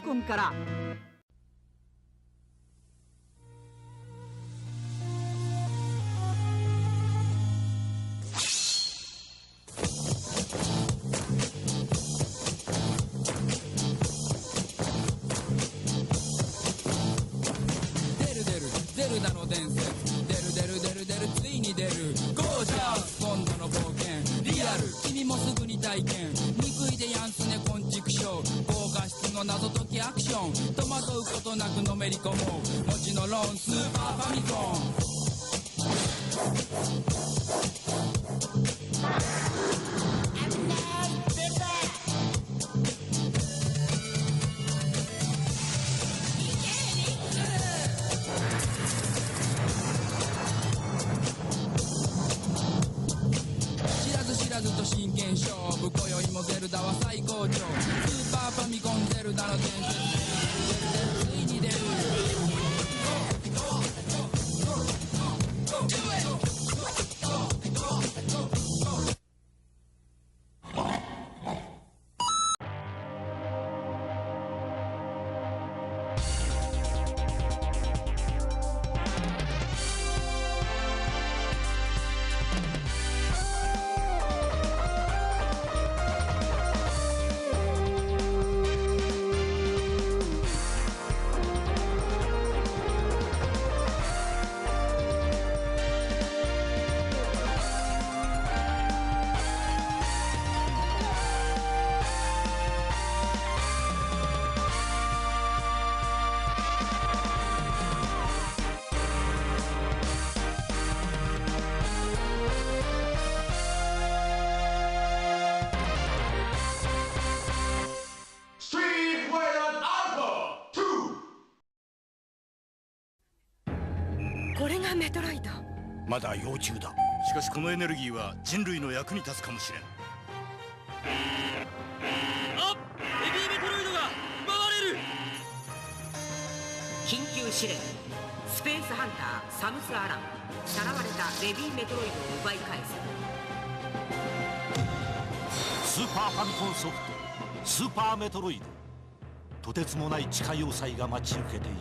コンから。ゼルダの伝説、出るついに出るゴージャス、今度の冒険リアル、君もすぐに体験、憎いでやんすね昆虫ショー、高画質の謎解きアクション、戸惑うことなくのめり込もう、もちのろんスーパーファミコン。真剣勝負、今宵もゼルダは最高潮、スーパーファミコンゼルダの伝説、ついに出る。これがメトロイド。まだ幼虫だ。しかしこのエネルギーは人類の役に立つかもしれん。あっ、ヘビーメトロイドが奪われる。緊急指令、スペースハンターサムス・アラン、さらわれたベビーメトロイドを奪い返す。スーパーファミコンソフトスーパーメトロイド、とてつもない地下要塞が待ち受けている。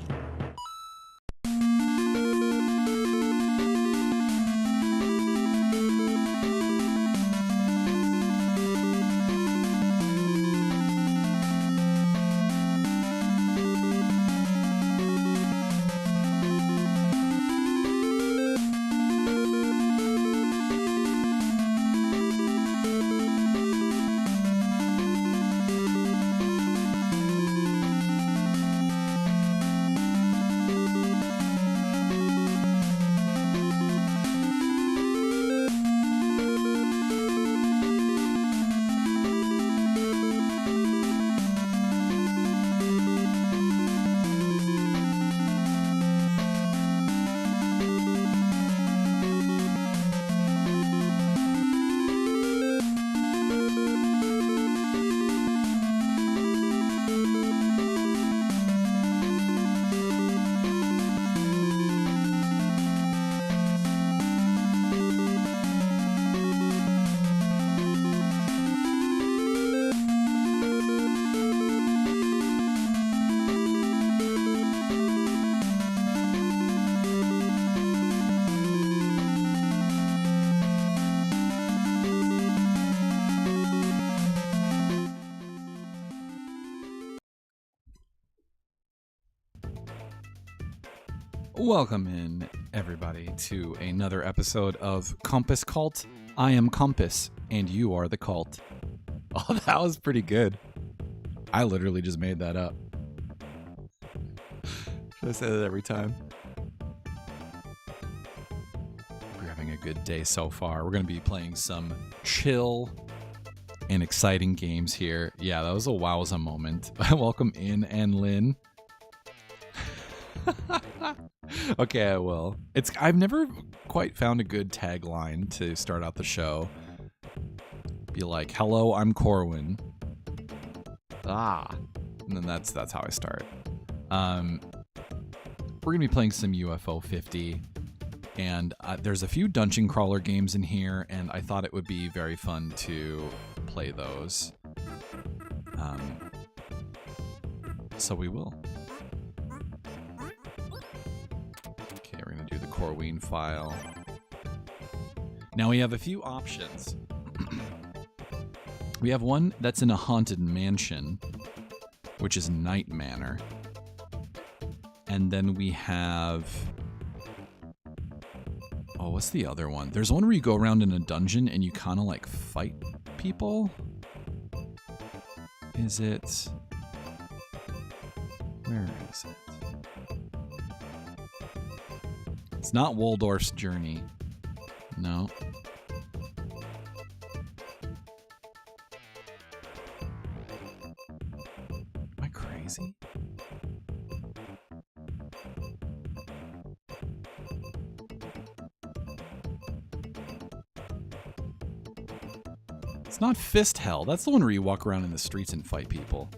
Welcome in, everybody, to another episode of Compass Cult. I am Compass, and you are the cult. Oh, that was pretty good. I literally just made that up. Should I say that every time? We're having a good day so far. We're going to be playing some chill and exciting games here. Yeah, that was a wowza moment. Welcome in, and Lynn. Okay, I will. I've never quite found a good tagline to start out the show. Be like, "Hello, I'm Corwin." And then that's how I start. We're gonna be playing some UFO 50, and there's a few dungeon crawler games in here, and I thought it would be very fun to play those. So we will. Okay, we're going to do the Corwin file. Now we have a few options. We have one that's in a haunted mansion, which is Night Manor. And then we have... Oh, what's the other one? There's one where you go around in a dungeon and you kind of like fight people. Is it... Where is it? It's not Waldorf's Journey. No. Am I crazy? It's not Fist Hell. That's the one where you walk around in the streets and fight people.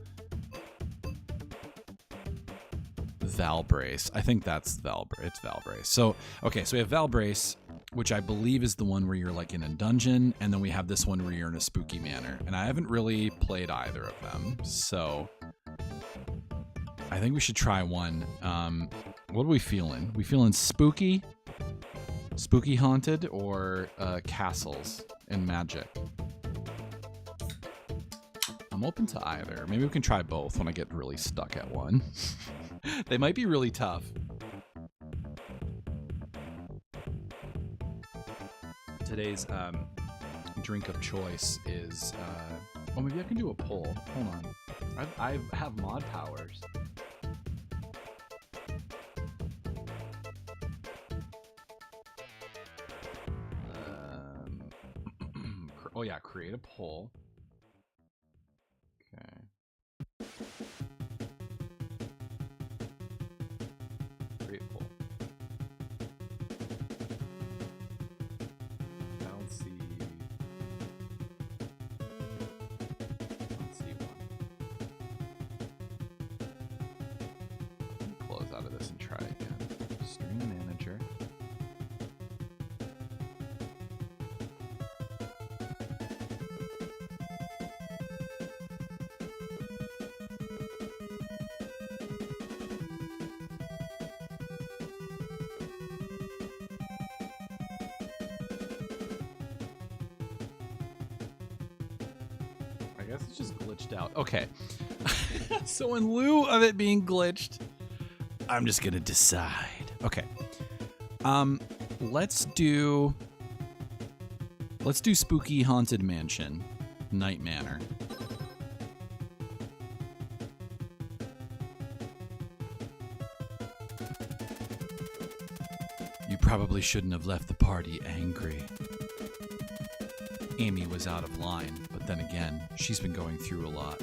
Valbrace. I think that's Valbrace. It's Valbrace. So, okay, so we have Valbrace, which I believe is the one where you're like in a dungeon, and then we have this one where you're in a spooky manor. And I haven't really played either of them, so I think we should try one. What are we feeling? We feeling spooky? Spooky haunted, or castles and magic? I'm open to either. Maybe we can try both when I get really stuck at one. They might be really tough. Today's drink of choice is... oh, maybe I can do a poll. Hold on. I have mod powers. Oh yeah, create a poll. Okay. Create poll. I don't see one. Let me close out of this and try again. Stream manager. I guess it's just glitched out. Okay. So in lieu of it being glitched, I'm just gonna decide. Okay. Let's do Spooky Haunted Mansion, Night Manor. You probably shouldn't have left the party angry. Amy was out of line, but then again, she's been going through a lot.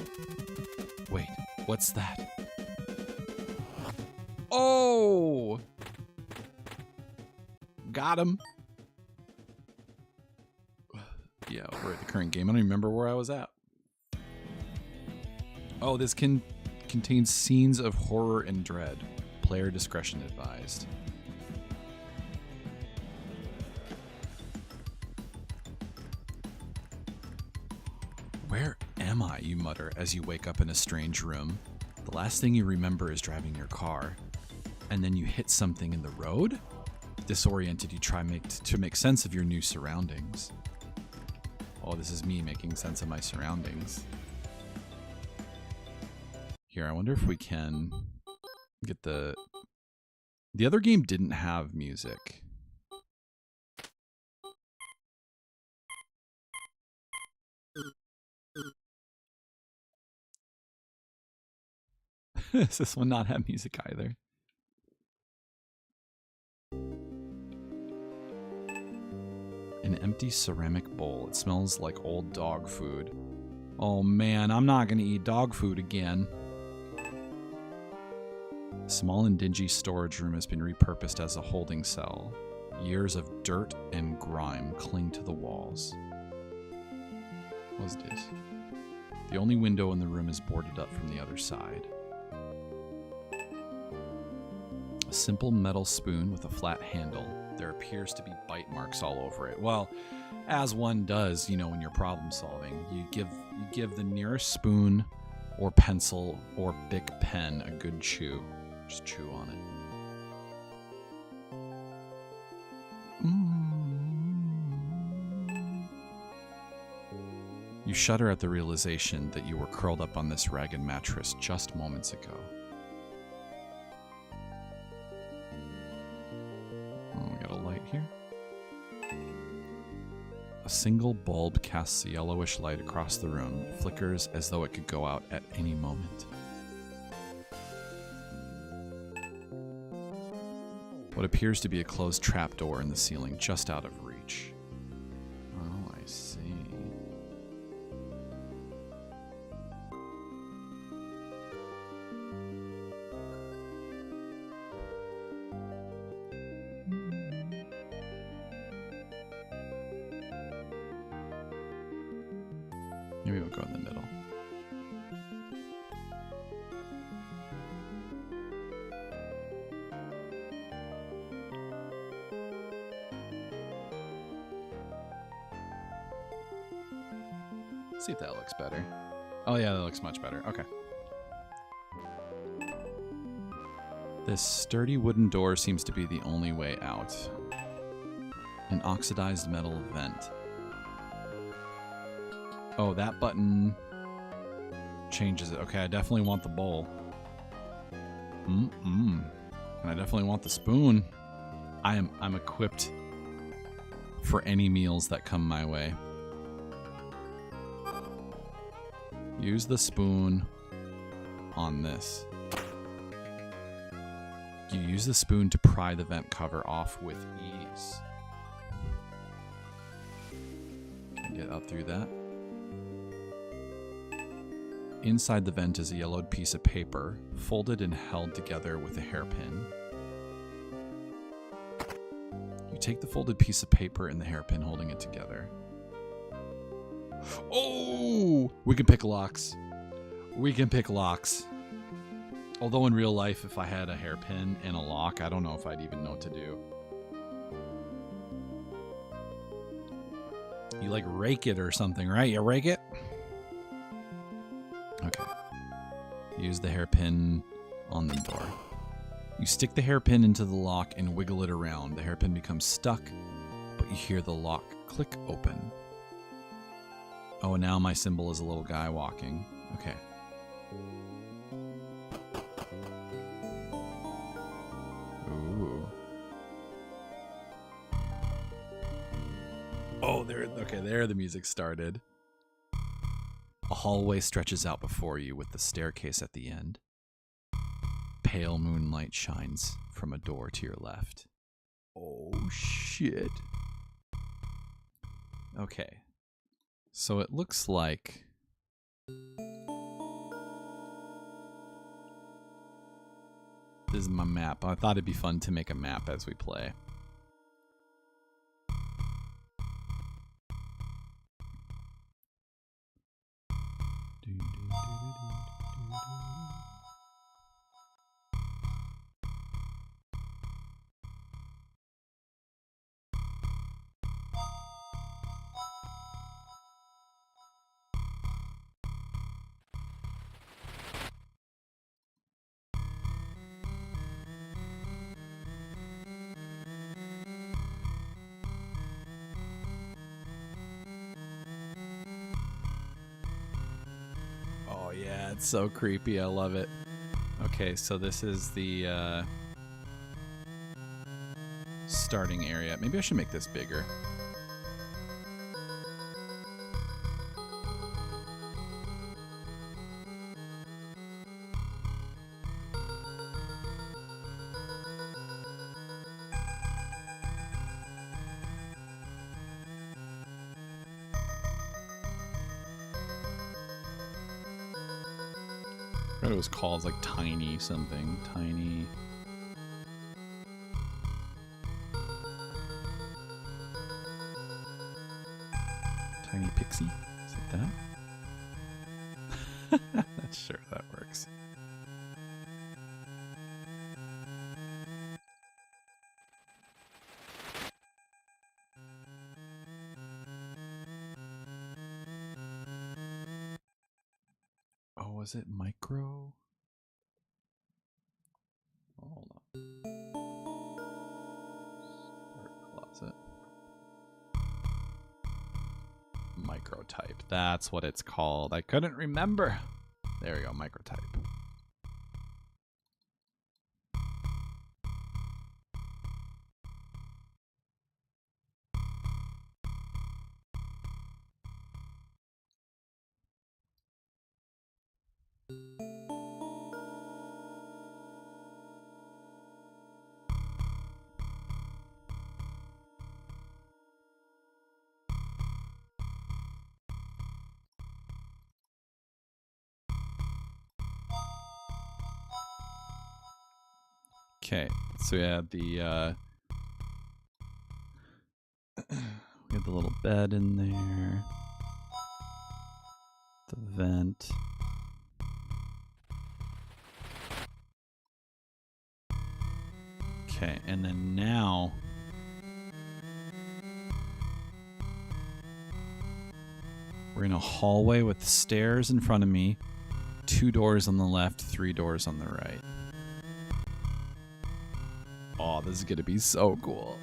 Wait, what's that? Oh! Got him. Yeah, we're at the current game. I don't even remember where I was at. Oh, this contains scenes of horror and dread. Player discretion advised. Where am I, you mutter as you wake up in a strange room. The last thing you remember is driving your car. And then you hit something in the road? Disoriented, you try to make sense of your new surroundings. Oh, this is me making sense of my surroundings. Here, I wonder if we can get the other game didn't have music. Does this one not have music either? An empty ceramic bowl. It smells like old dog food. Oh man, I'm not gonna eat dog food again. A small and dingy storage room has been repurposed as a holding cell. Years of dirt and grime cling to the walls. What's this? The only window in the room is boarded up from the other side. A simple metal spoon with a flat handle. There appears to be bite marks all over it. Well, as one does, you know, when you're problem solving, you give the nearest spoon or pencil or Bic pen, a good chew. Just chew on it. You shudder at the realization that you were curled up on this ragged mattress just moments ago. Oh, we got a light here. A single bulb casts a yellowish light across the room, flickers as though it could go out at any moment. What appears to be a closed trapdoor in the ceiling just out of reach. Oh, I see. Maybe we'll go in the middle. See if that looks better. Oh yeah, that looks much better. Okay. This sturdy wooden door seems to be the only way out. An oxidized metal vent. Oh, that button changes it. Okay, I definitely want the bowl. And I definitely want the spoon. I'm equipped for any meals that come my way. Use the spoon on this. You use the spoon to pry the vent cover off with ease. Get up through that. Inside the vent is a yellowed piece of paper, folded and held together with a hairpin. You take the folded piece of paper and the hairpin, holding it together. Oh! We can pick locks. We can pick locks. Although in real life, if I had a hairpin and a lock, I don't know if I'd even know what to do. You like rake it or something, right? You rake it? Okay. Use the hairpin on the door. You stick the hairpin into the lock and wiggle it around. The hairpin becomes stuck, but you hear the lock click open. Oh, and now my symbol is a little guy walking. Okay. Ooh. Oh, there the music started. A hallway stretches out before you with the staircase at the end. Pale moonlight shines from a door to your left. Oh, shit. Okay. So it looks like... This is my map. I thought it'd be fun to make a map as we play. Oh yeah, it's so creepy. I love it. Okay, so this is the starting area. Maybe I should make this bigger. It was called like Tiny something. Tiny. Tiny Pixie? Is it that? Not sure if that works. Was it micro? Oh, hold on. Start closet. Microtype. That's what it's called. I couldn't remember. There we go, microtype. Okay, so we had the we had the little bed in there, the vent. Okay, and then now we're in a hallway with stairs in front of me, 2 doors on the left, 3 doors on the right. Oh, this is gonna be so cool.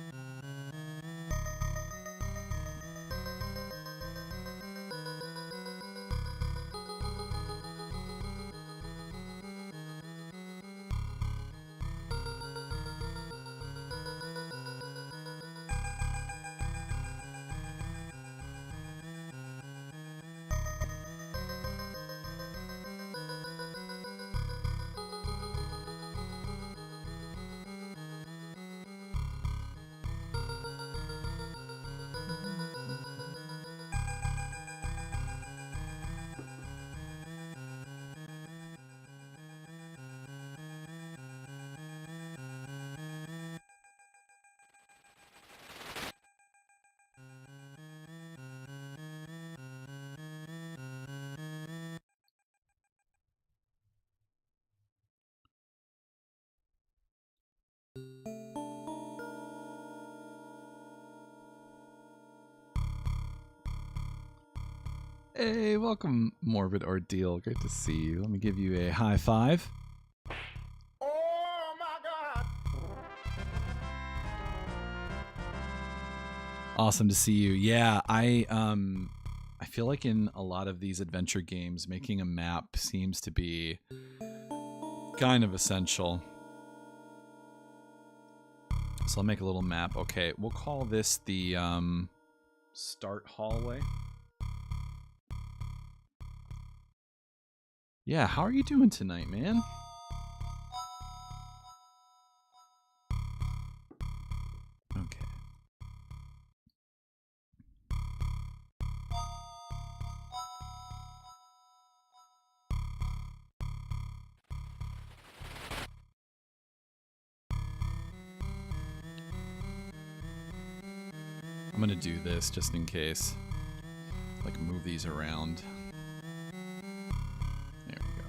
Hey, welcome, Morbid Ordeal. Great to see you. Let me give you a high five. Oh my God! Awesome to see you. Yeah, I feel like in a lot of these adventure games, making a map seems to be kind of essential. So I'll make a little map. Okay, we'll call this the start hallway. Yeah, how are you doing tonight, man? Okay. I'm gonna do this just in case. Like, move these around. There we go.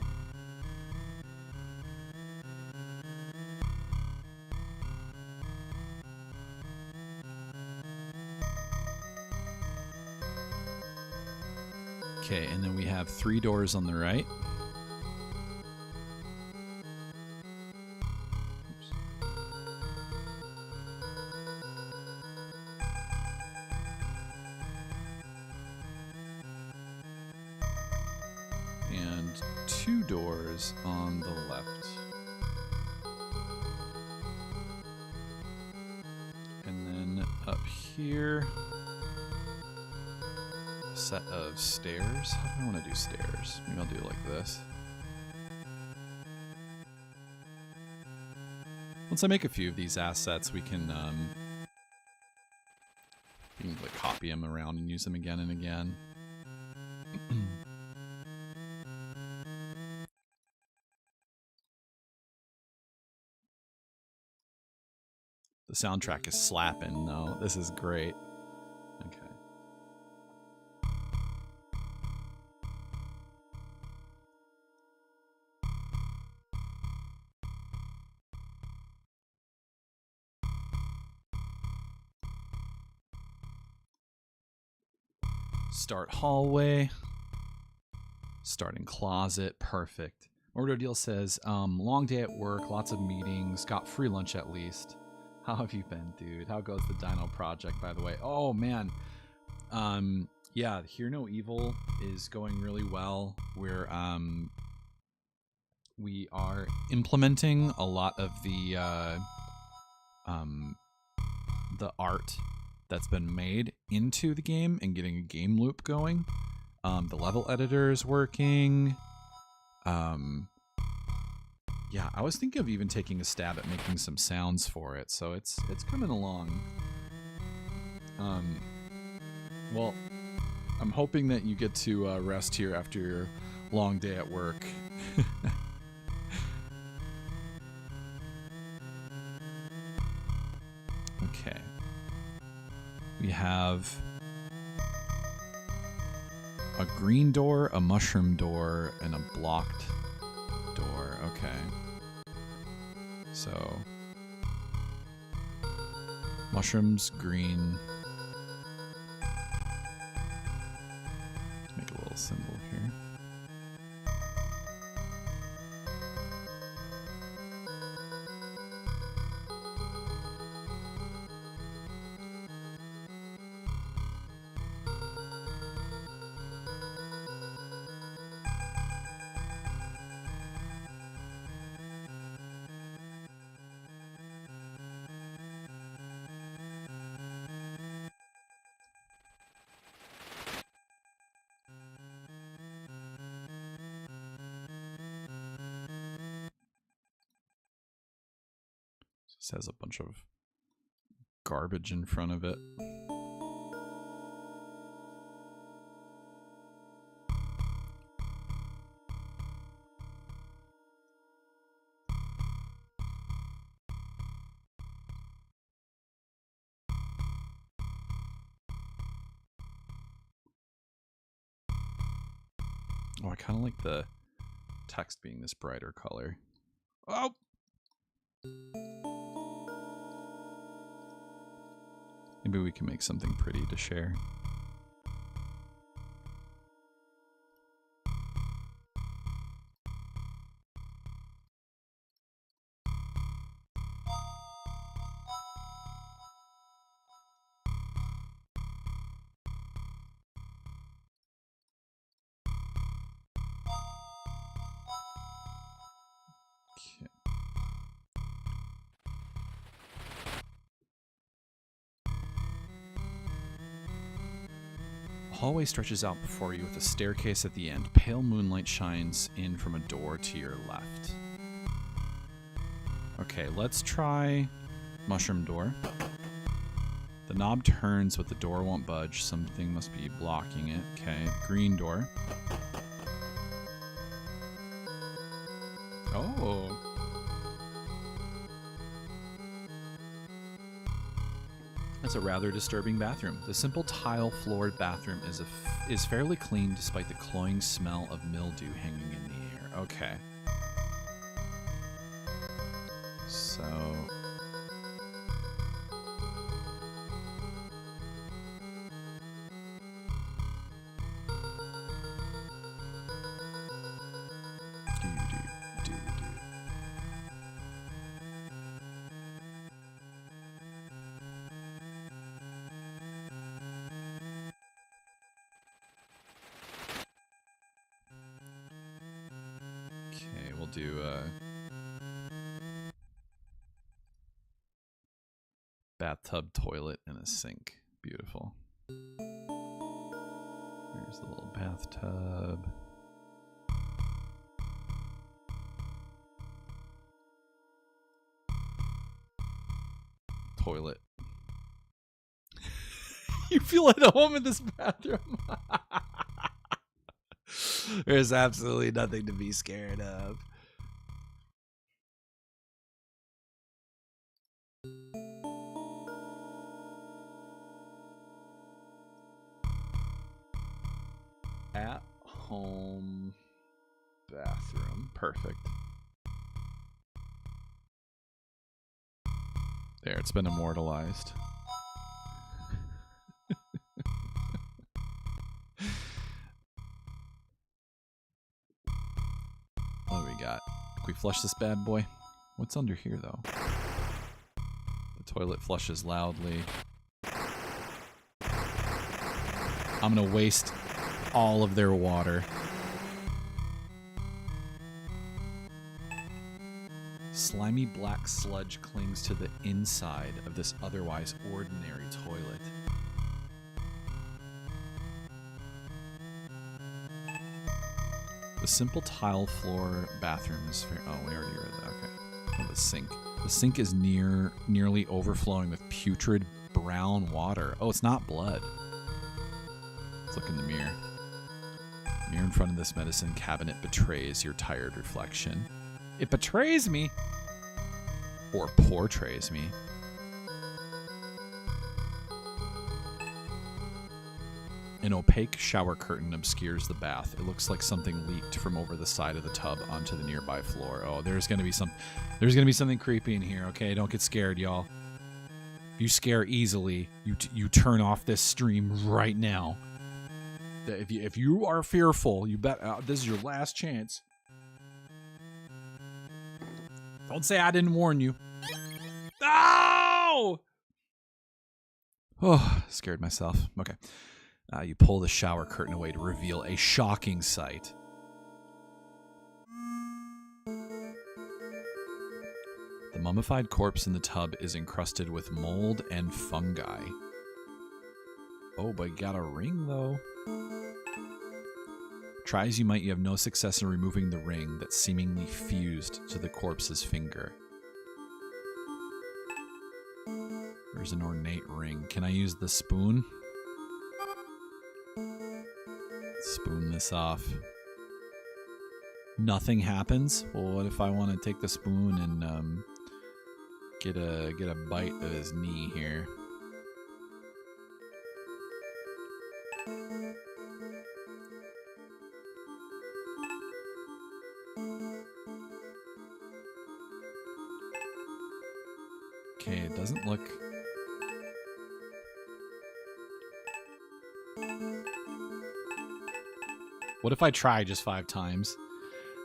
Okay, and then we have 3 doors on the right. Oops. And 2 doors on the left. And then up here, a set of stairs. How do I want to do stairs? Maybe I'll do it like this. Once I make a few of these assets, we can like copy them around and use them again and again. The soundtrack is slapping, though. This is great. Okay. Start hallway. Starting closet, perfect. Order deal says, long day at work, lots of meetings, got free lunch at least. How have you been, dude? How goes the Dino project, by the way? Oh man, yeah, Hear No Evil is going really well. We are implementing a lot of the art that's been made into the game and getting a game loop going. The level editor is working. Yeah, I was thinking of even taking a stab at making some sounds for it, so it's coming along. Well, I'm hoping that you get to rest here after your long day at work. Okay. We have a green door, a mushroom door, and a blocked door. Okay. So, mushrooms, green. Let's make a little symbol here. This has a bunch of garbage in front of it. Oh, I kind of like the text being this brighter color. Oh! Maybe we can make something pretty to share. Okay. A hallway stretches out before you with a staircase at the end. Pale moonlight shines in from a door to your left. Okay, let's try mushroom door. The knob turns, but the door won't budge. Something must be blocking it. Okay, green door. Oh. That's a rather disturbing bathroom. The simple tile-floored bathroom is fairly clean despite the cloying smell of mildew hanging in the air. Okay. So... Okay, we'll do bathtub, toilet, and a sink. Beautiful. Here's the little bathtub. Toilet. You feel at home in this bathroom. There's absolutely nothing to be scared of. At home bathroom. Perfect. There, it's been immortalized. we flush this bad boy. What's under here, though? The toilet flushes loudly. I'm gonna waste all of their water. Slimy black sludge clings to the inside of this otherwise ordinary toilet. The simple tile floor bathroom is fair. Oh, we already read that. Okay. Oh, the sink. The sink is nearly overflowing with putrid brown water. Oh, it's not blood. Let's look in the mirror. Mirror in front of this medicine cabinet betrays your tired reflection. It betrays me. Or portrays me. An opaque shower curtain obscures the bath. It looks like something leaked from over the side of the tub onto the nearby floor. Oh, there's gonna be something creepy in here. Okay, don't get scared, y'all. If you scare easily, you turn off this stream right now. If you are fearful, you bet this is your last chance. Don't say I didn't warn you. Oh! Oh, scared myself. Okay. You pull the shower curtain away to reveal a shocking sight. The mummified corpse in the tub is encrusted with mold and fungi. Oh, but got a ring, though. Try as you might, you have no success in removing the ring that seemingly fused to the corpse's finger. There's an ornate ring. Can I use the spoon? Spoon this off. Nothing happens? Well, what if I want to take the spoon and get a bite of his knee here? Okay, it doesn't look... What if I try just 5 times?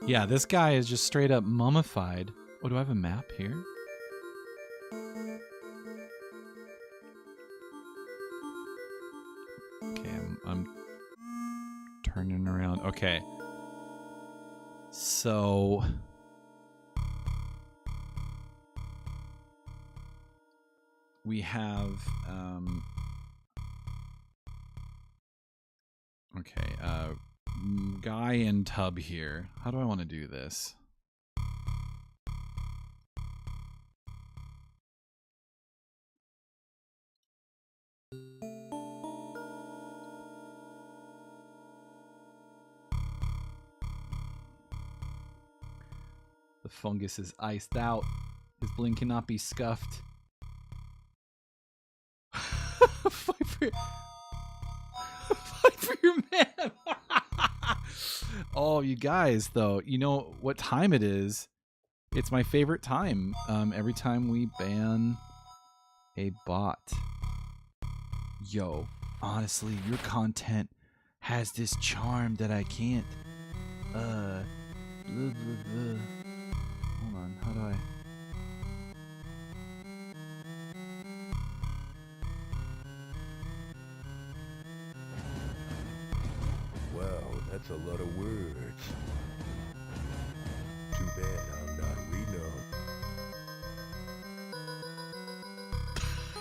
Yeah, this guy is just straight up mummified. Oh, do I have a map here? Okay, I'm turning around. Okay. So... we have... okay, guy in tub here. How do I want to do this? The fungus is iced out. His blink cannot be scuffed. Fight for your man. Oh, you guys, though, you know what time it is? It's my favorite time. Every time we ban a bot. Yo, honestly, your content has this charm that I can't. Blah, blah, blah. Hold on, how do I? Wow, that's a lot of words. Too bad I'm not reading them.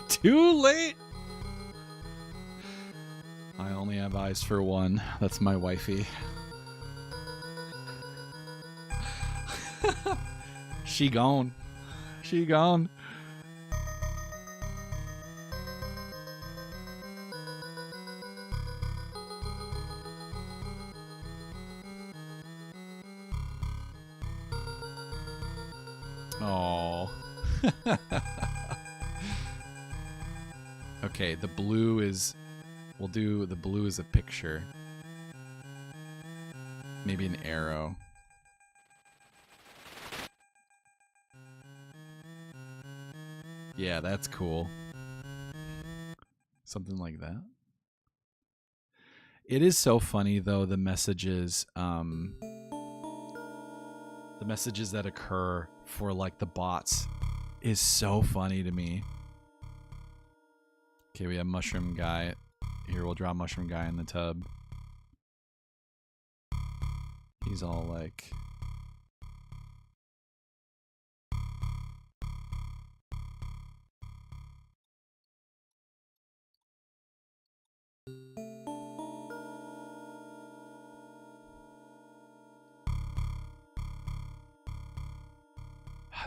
Too late. I only have eyes for one. That's my wifey. She gone. She gone. Oh. Okay, the blue is... we'll do the blue as a picture. Maybe an arrow. Yeah, that's cool. Something like that. It is so funny, though, the messages... The messages that occur for like the bots is so funny to me. Okay, we have mushroom guy. Here, we'll draw mushroom guy in the tub. He's all like...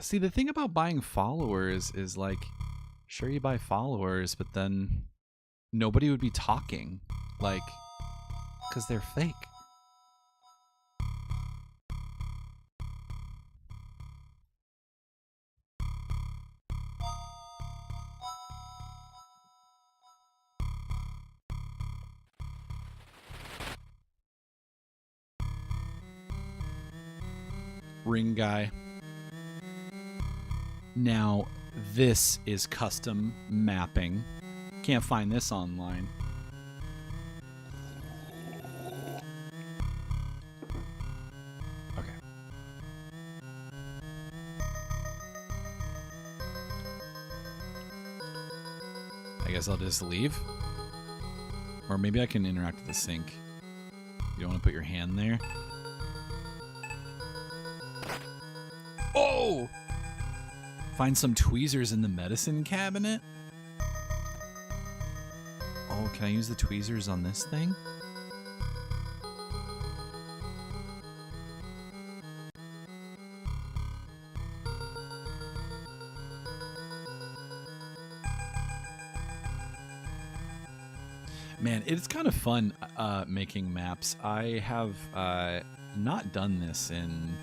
See, the thing about buying followers is like, sure, you buy followers, but then nobody would be talking, like, because they're fake. Ring guy. Now, this is custom mapping. Can't find this online. Okay. I guess I'll just leave. Or maybe I can interact with the sink. You don't want to put your hand there? Oh! Find some tweezers in the medicine cabinet? Oh, can I use the tweezers on this thing? Man, it's kind of fun making maps. I have not done this in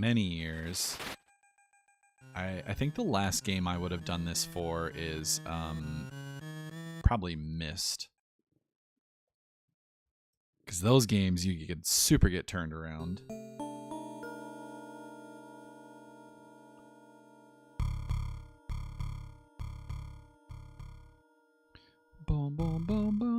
many years. I think the last game I would have done this for is probably Myst. Because those games, you could super get turned around. Boom, boom, boom, boom.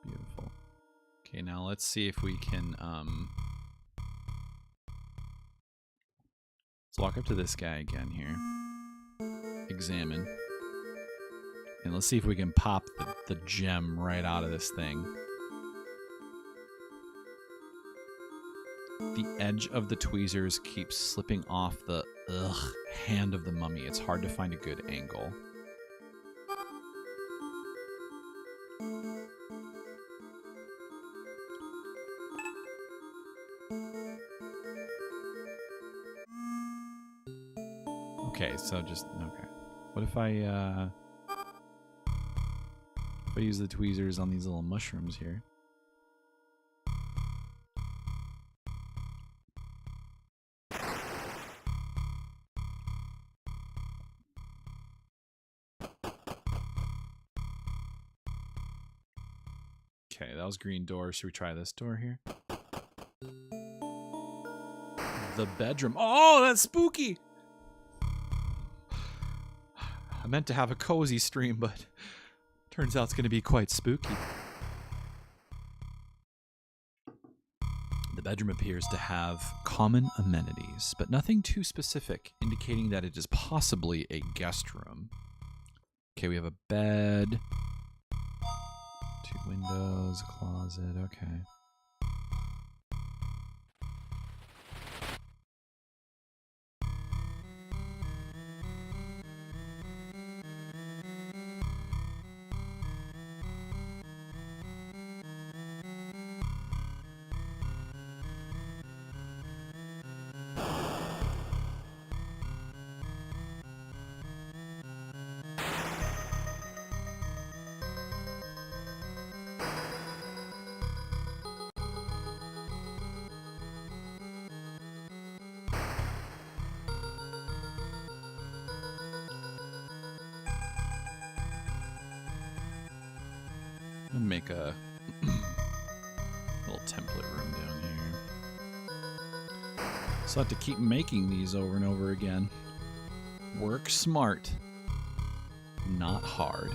Beautiful. Okay, now let's see if we can let's walk up to this guy again here. Examine. And let's see if we can pop the gem right out of this thing. The edge of the tweezers keeps slipping off the hand of the mummy. It's hard to find a good angle. Okay, so just okay. What if I use the tweezers on these little mushrooms here? Okay, that was green door. Should we try this door here? The bedroom. Oh, that's spooky! I meant to have a cozy stream, but turns out it's going to be quite spooky. The bedroom appears to have common amenities, but nothing too specific, indicating that it is possibly a guest room. Okay, we have a bed, 2 windows, a closet, okay. make a little template room down here. So I have to keep making these over and over again. Work smart, not hard.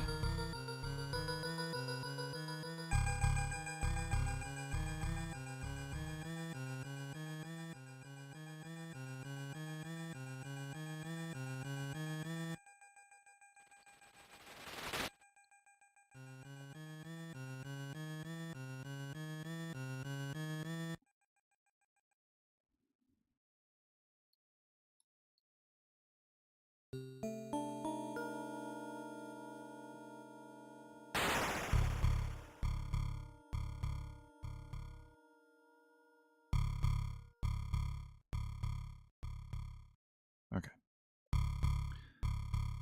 Okay.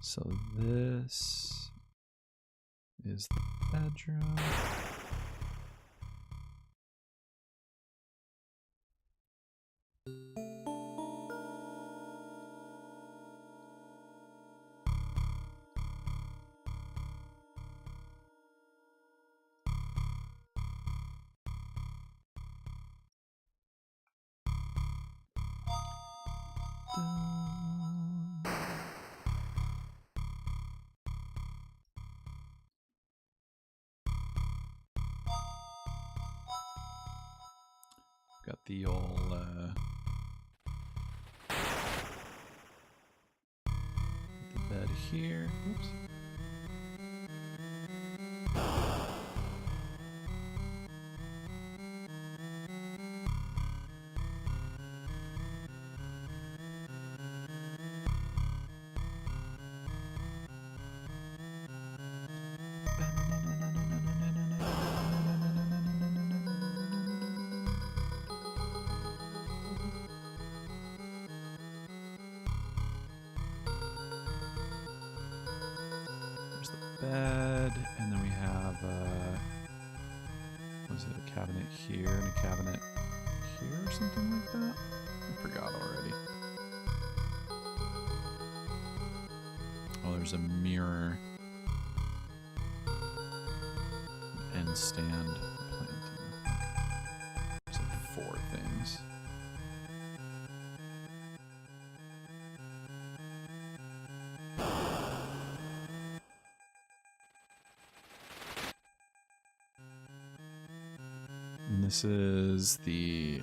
So this is the bedroom. Got the old the bed here. Oops. There's the bed, and then we have was it a cabinet here and a cabinet here or something like that? I forgot already. Oh, there's a mirror and stand planting. There's like 4 things. And this is the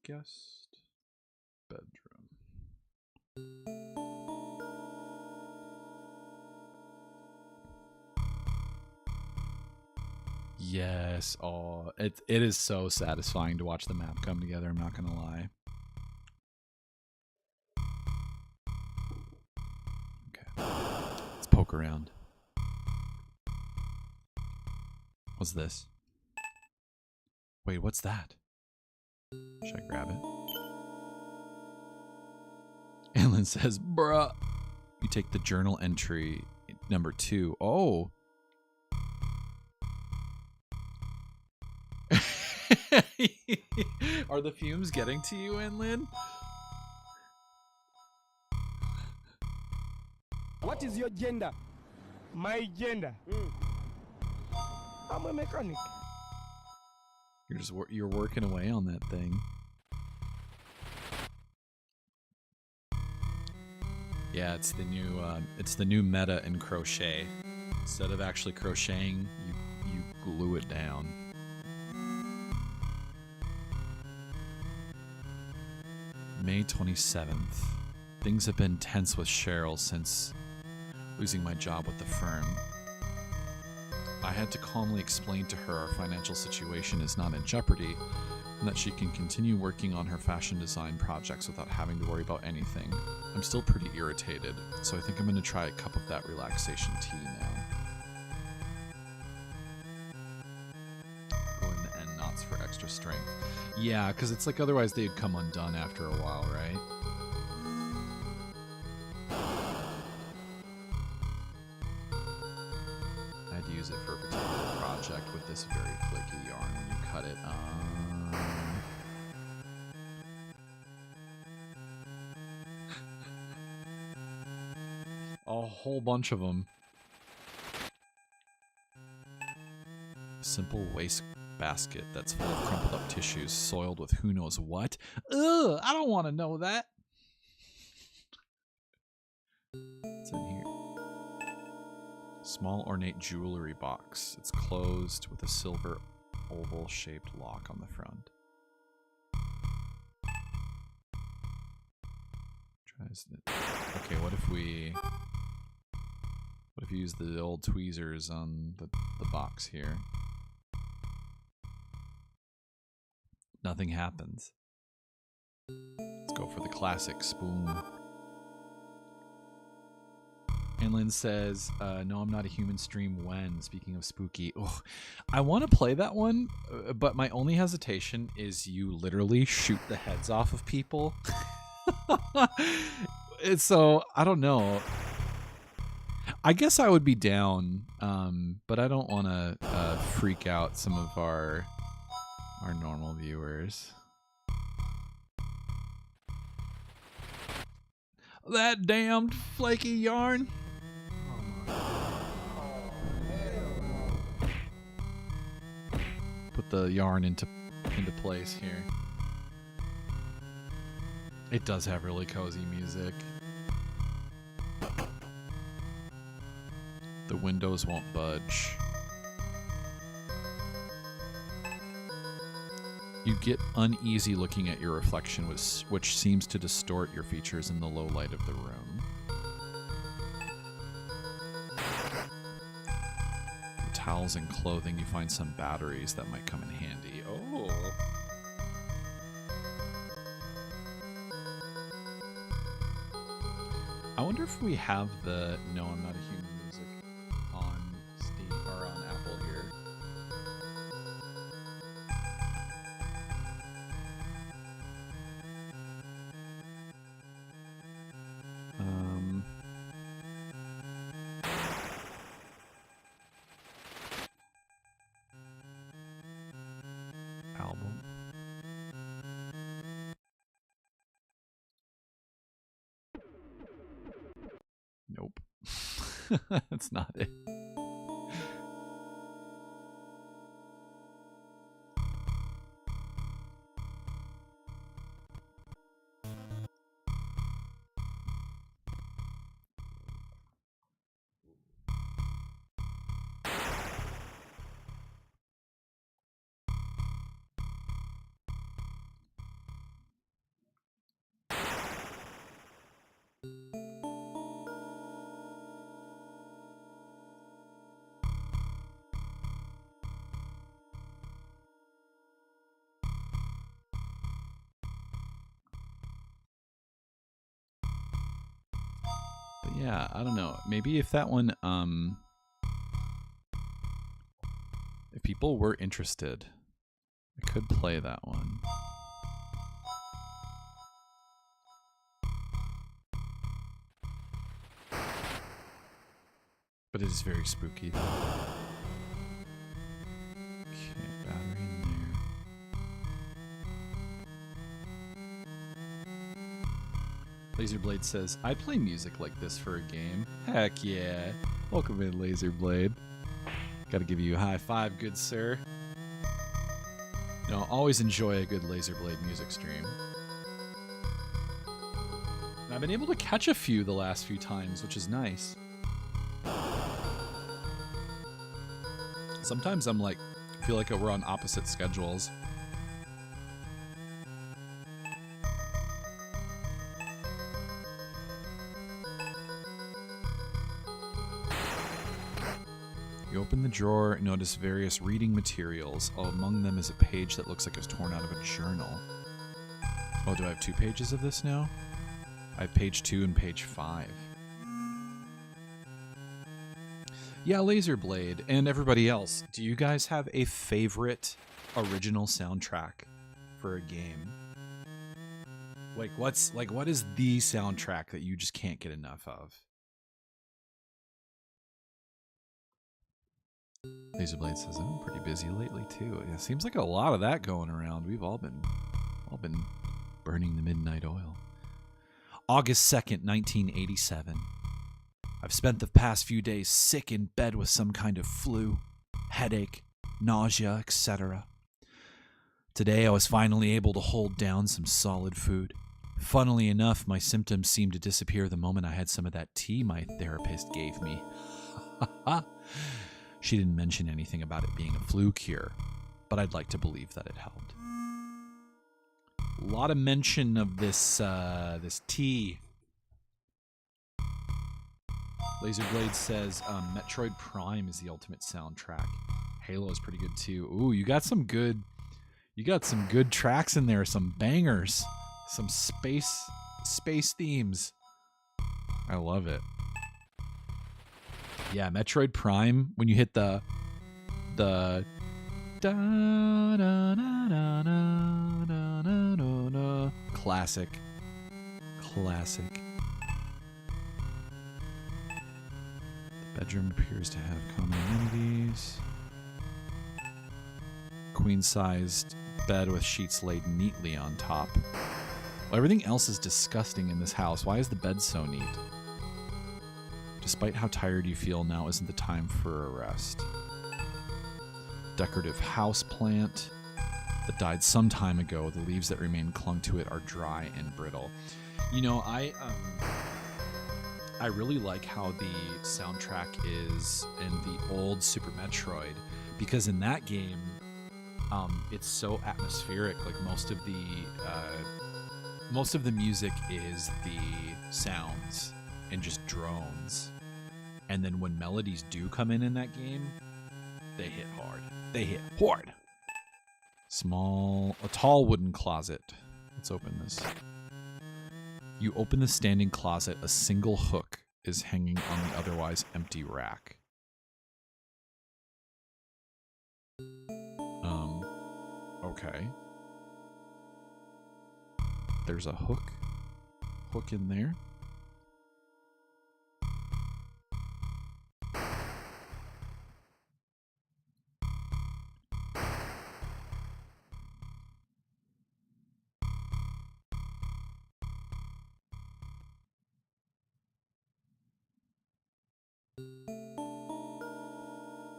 guest bedroom. Yes, oh, it is so satisfying to watch the map come together, I'm not gonna lie. Okay, let's poke around. What's this? Wait, what's that? Should I grab it? Alan says, bruh. You take the journal entry number 2. Oh. Are the fumes getting to you, Enlin? What is your gender? My gender? I'm a mechanic. You're working away on that thing. Yeah, it's the new meta in crochet. Instead of actually crocheting, you glue it down. May 27th. Things have been tense with Cheryl since losing my job with the firm. I had to calmly explain to her our financial situation is not in jeopardy and that she can continue working on her fashion design projects without having to worry about anything. I'm still pretty irritated, so I think I'm going to try a cup of that relaxation tea now. Go in the end knots for extra strength. Yeah, because it's like otherwise they'd come undone after a while, right? I had to use it for a particular project with this very flaky yarn when you cut it. A whole bunch of them. Simple waste basket that's full of crumpled up tissues, soiled with who knows what. Ugh, I don't want to know that. What's in here? Small ornate jewelry box. It's closed with a silver oval-shaped lock on the front. Okay, what if we use the old tweezers on the box here? Nothing happens. Let's go for the classic spoon. Anlin says, no, I'm not a human stream when. Speaking of spooky. Ugh. I want to play that one, but my only hesitation is you literally shoot the heads off of people. So, I don't know. I guess I would be down, but I don't want to freak out some of our normal viewers. That damned flaky yarn. Put the yarn into place here. It does have really cozy music. The windows won't budge. You get uneasy looking at your reflection, which seems to distort your features in the low light of the room. Towels and clothing, you find some batteries that might come in handy. Oh! I wonder if we have the No, I'm Not a Human music on Steam or on Apple here. Album. Nope. That's not it. But yeah, I don't know. Maybe if that one, if people were interested, I could play that one. But it is very spooky. Okay, battery in there. Laserblade says, I play music like this for a game. Heck yeah. Welcome in, Laserblade. Gotta give you a high five, good sir. No, always enjoy a good Laserblade music stream. And I've been able to catch a few the last few times, which is nice. Sometimes I'm like, I feel like we're on opposite schedules. You open the drawer and notice various reading materials. Oh, among them is a page that looks like it was torn out of a journal. Oh, do I have 2 pages of this now? I have page 2 and page 5. Yeah, Laserblade and everybody else, do you guys have a favorite original soundtrack for a game? Like, what is the soundtrack that you just can't get enough of? Laserblade says, I'm pretty busy lately too. Yeah, seems like a lot of that going around. We've all been burning the midnight oil. August 2nd, 1987. I've spent the past few days sick in bed with some kind of flu, headache, nausea, etc. Today I was finally able to hold down some solid food. Funnily enough, my symptoms seemed to disappear the moment I had some of that tea my therapist gave me. She didn't mention anything about it being a flu cure, but I'd like to believe that it helped. A lot of mention of this tea. Laserblade says Metroid Prime is the ultimate soundtrack. Halo is pretty good too. Ooh, you got some good tracks in there, some bangers, some space themes. I love it. Yeah, Metroid Prime, when you hit the da da da da da da da da, classic. The bedroom appears to have common amenities. Queen-sized bed with sheets laid neatly on top. Well, everything else is disgusting in this house. Why is the bed so neat? Despite how tired you feel, now isn't the time for a rest. Decorative house plant that died some time ago. The leaves that remain clung to it are dry and brittle. You know, I really like how the soundtrack is in the old Super Metroid, because in that game, it's so atmospheric. Like most of the music is the sounds and just drones. And then when melodies do come in that game, they hit hard. A tall wooden closet. Let's open this. You open the standing closet, a single hook is hanging on the otherwise empty rack. Okay. There's a hook in there.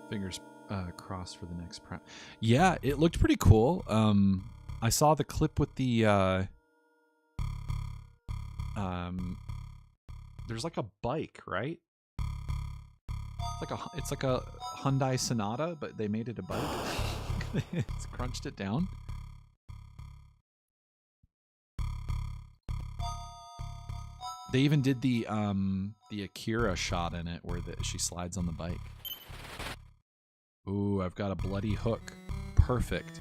Fingers crossed for the next prep. Yeah, it looked pretty cool. I saw the clip with the there's like a bike, right? It's like a Hyundai Sonata, but they made it a bike. It's crunched it down. They even did the Akira shot in it where she slides on the bike. Ooh, I've got a bloody hook. Perfect.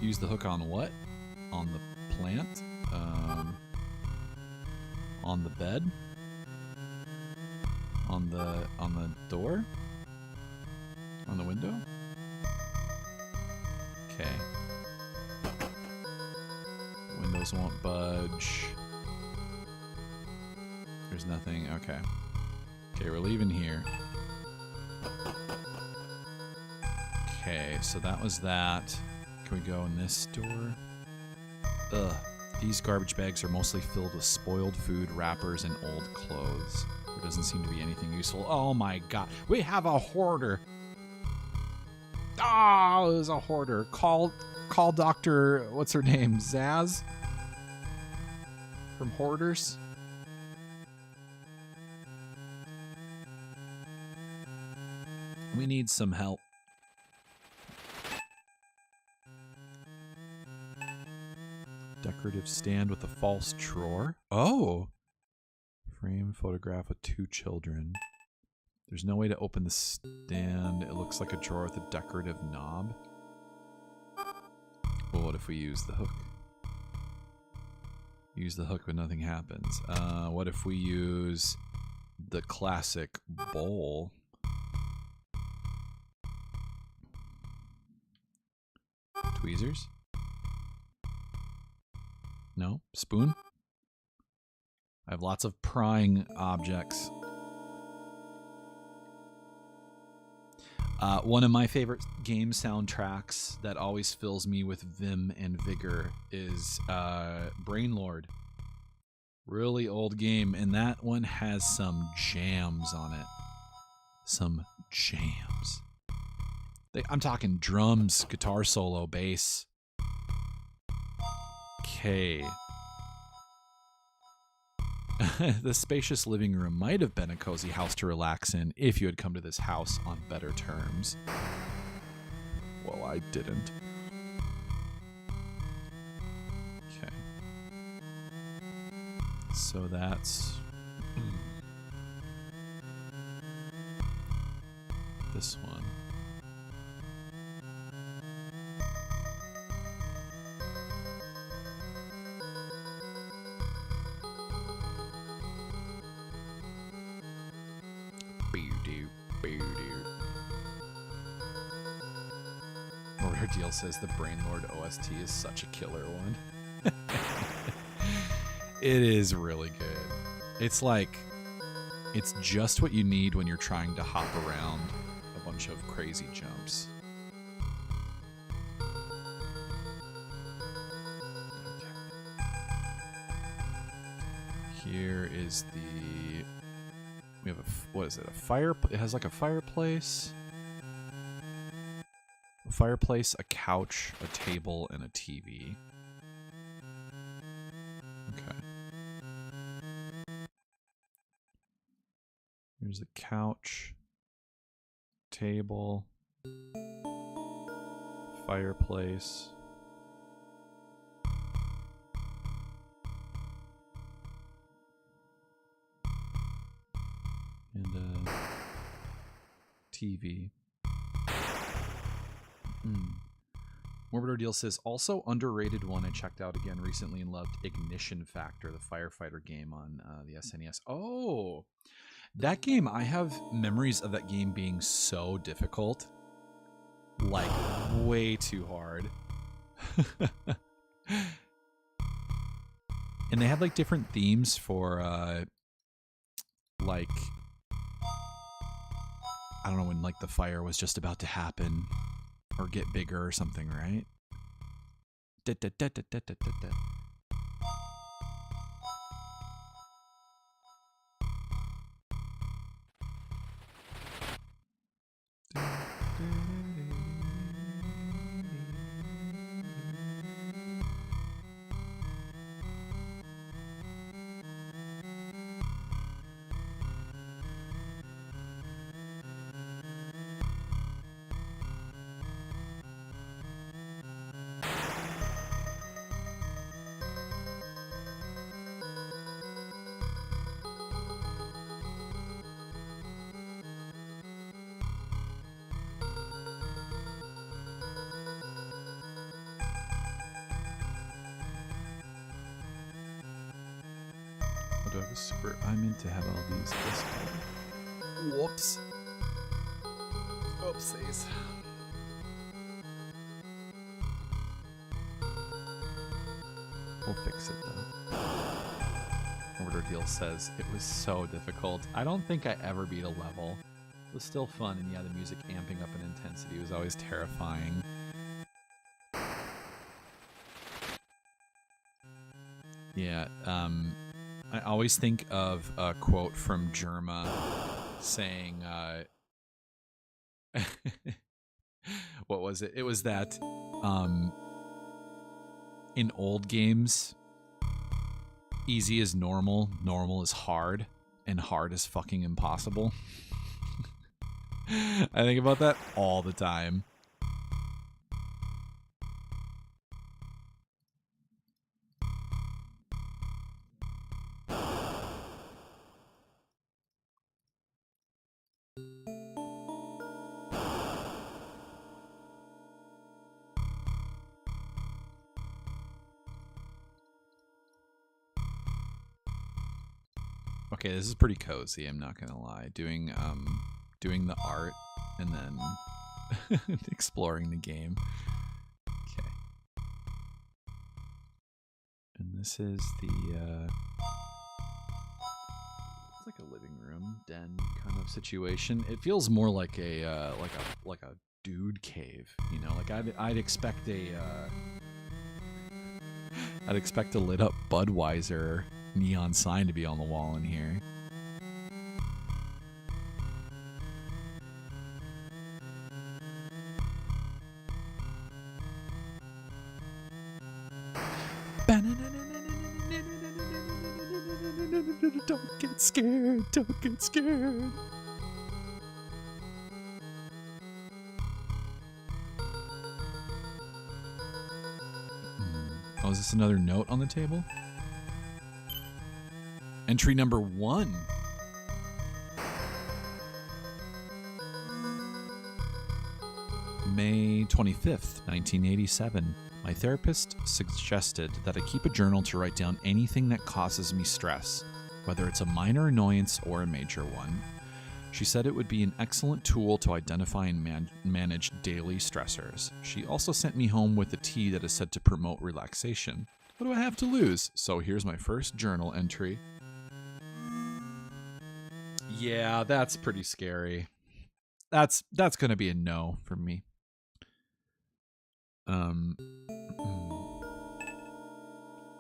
Use the hook on what? On the plant? On the bed? On the door? On the window? Okay. Windows won't budge. There's nothing. Okay. Okay, we're leaving here. Okay, so that was that. Can we go in this door? Ugh. These garbage bags are mostly filled with spoiled food, wrappers, and old clothes. There doesn't seem to be anything useful. Oh my god. We have a hoarder. Oh, there's a hoarder. Call Dr. What's her name? Zaz? From Hoarders? We need some help. Decorative stand with a false drawer. Oh! Frame photograph with 2 children. There's no way to open the stand. It looks like a drawer with a decorative knob. Well, what if we use the hook? Use the hook but nothing happens. What if we use the classic bowl? Tweezers? No? Spoon? I have lots of prying objects. One of my favorite game soundtracks that always fills me with vim and vigor is Brainlord. Really old game, and that one has some jams on it. some jams. I'm talking drums, guitar solo, bass. Okay. The spacious living room might have been a cozy house to relax in if you had come to this house on better terms. Well, I didn't. Okay. So that's this one. Order Deal says the Brainlord OST is such a killer one. It is really good. It's like, it's just what you need when you're trying to hop around a bunch of crazy jumps. Okay. Here is the... We have a... What is it? A fire... It has like a fireplace. A fireplace, a couch, a table, and a TV. Okay. Here's a couch, table, fireplace. And a TV. Morbid Deal says, also underrated one I checked out again recently and loved, Ignition Factor, the firefighter game on the SNES. Oh, that game, I have memories of that game being so difficult. Like, way too hard. And they had, like, different themes for, like, I don't know, when, like, the fire was just about to happen. Or get bigger or something, right? Do I have a super? I meant to have all these this way. Whoops. Oopsies. We'll fix it though. Order Deal says it was so difficult. I don't think I ever beat a level. It was still fun, and yeah, the music amping up in intensity was always terrifying. Yeah, I always think of a quote from Germa saying, what was it? It was that in old games, easy is normal, normal is hard, and hard is fucking impossible. I think about that all the time. Okay, this is pretty cozy, I'm not gonna lie. Doing the art and then exploring the game. Okay. And this is the it's like a living room den kind of situation. It feels more like a dude cave, you know? Like I'd expect a lit up Budweiser neon sign to be on the wall in here. Don't get scared. Don't get scared. Oh, is this another note on the table? Entry number 1. May 25th, 1987. My therapist suggested that I keep a journal to write down anything that causes me stress, whether it's a minor annoyance or a major one. She said it would be an excellent tool to identify and manage daily stressors. She also sent me home with a tea that is said to promote relaxation. What do I have to lose? So here's my first journal entry. Yeah, that's pretty scary. That's going to be a no for me.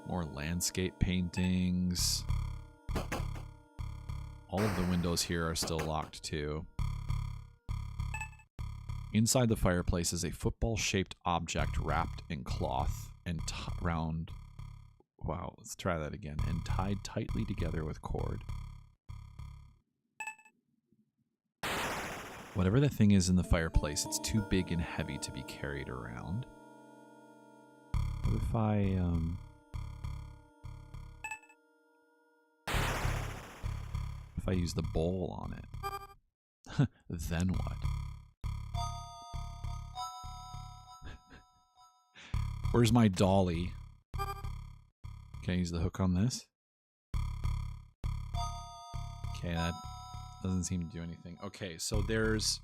More landscape paintings. All of the windows here are still locked too. Inside the fireplace is a football-shaped object wrapped in cloth and round. Wow, let's try that again. And tied tightly together with cord. Whatever the thing is in the fireplace, it's too big and heavy to be carried around. What if I use the bowl on it? Then what? Where's my dolly? Can I use the hook on this? Okay, that doesn't seem to do anything. Okay, so there's...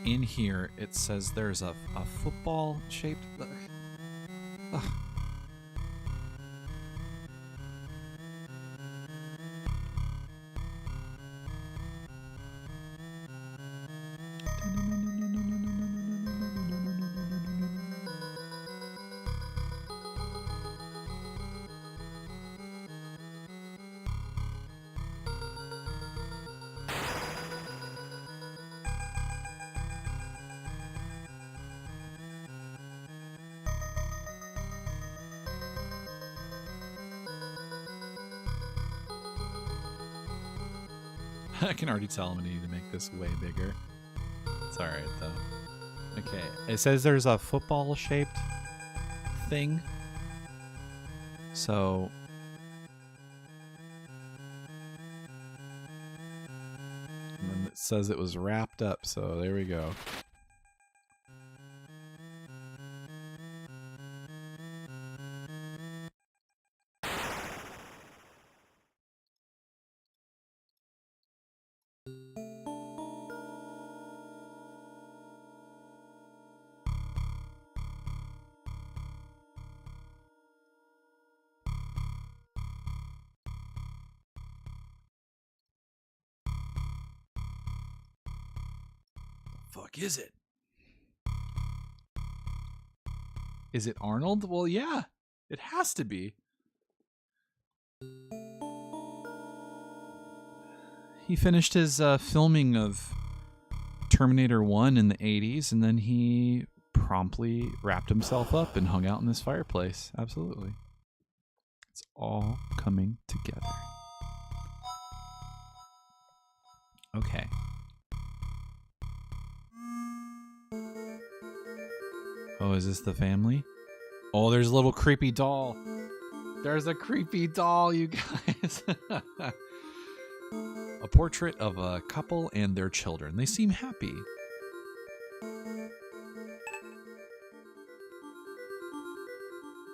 In here, it says there's a football-shaped... Ugh. I can already tell I'm going to need to make this way bigger. It's alright, though. Okay, it says there's a football-shaped thing. So... And then it says it was wrapped up, so there we go. Fuck is it? Is it Arnold? Well, yeah, it has to be. He finished his filming of Terminator 1 in the 80s, and then he promptly wrapped himself up and hung out in this fireplace. Absolutely. It's all coming together. Okay. Oh, is this the family? Oh, there's a little creepy doll. There's a creepy doll, you guys. A portrait of a couple and their children. They seem happy.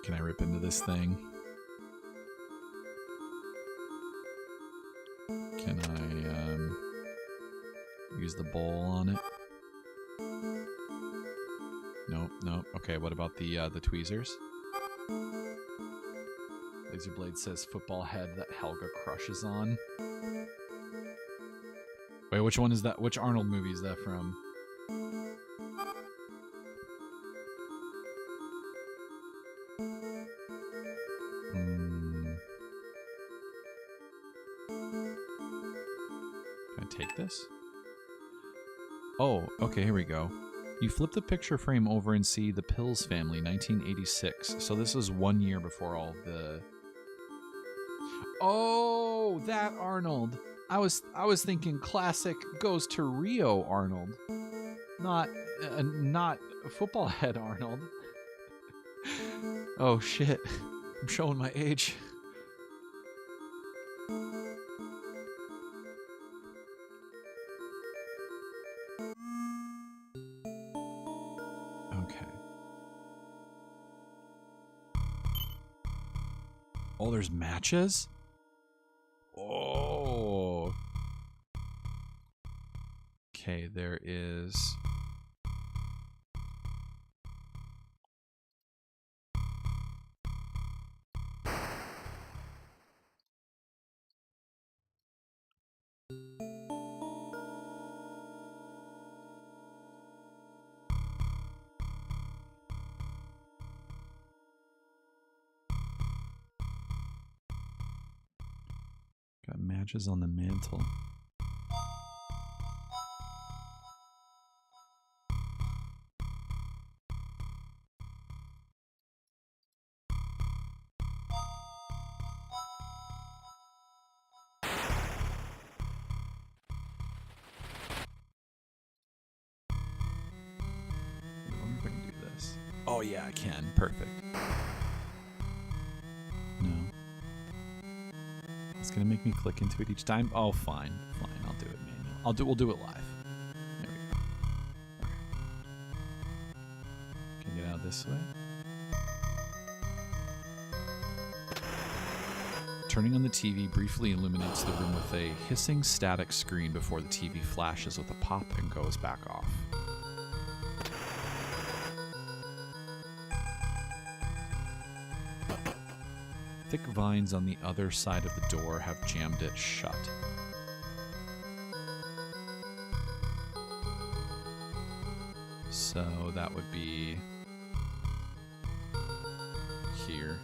Can I rip into this thing? Can I use the bowl on it? Nope, nope. Okay, what about the tweezers? Laser Blade says football head that Helga crushes on. Wait, which one is that? Which Arnold movie is that from? Can I take this? Oh, okay, here we go. You flip the picture frame over and see The Pills Family, 1986. So this is 1 year before all the... Oh, that Arnold. I was thinking classic Goes to Rio Arnold. Not football head Arnold. Oh shit. I'm showing my age. Okay. Oh, there's matches? Oh. Okay, there is... Got matches on the mantle. I wonder if I can do this. Oh yeah, I can. Perfect. No. It's gonna make me click into it each time. Oh, fine. I'll do it manual. We'll do it live. There we go. Okay. Can I get out this way? Turning on the TV briefly illuminates the room with a hissing static screen before the TV flashes with a pop and goes back off. Thick vines on the other side of the door have jammed it shut. So that would be here.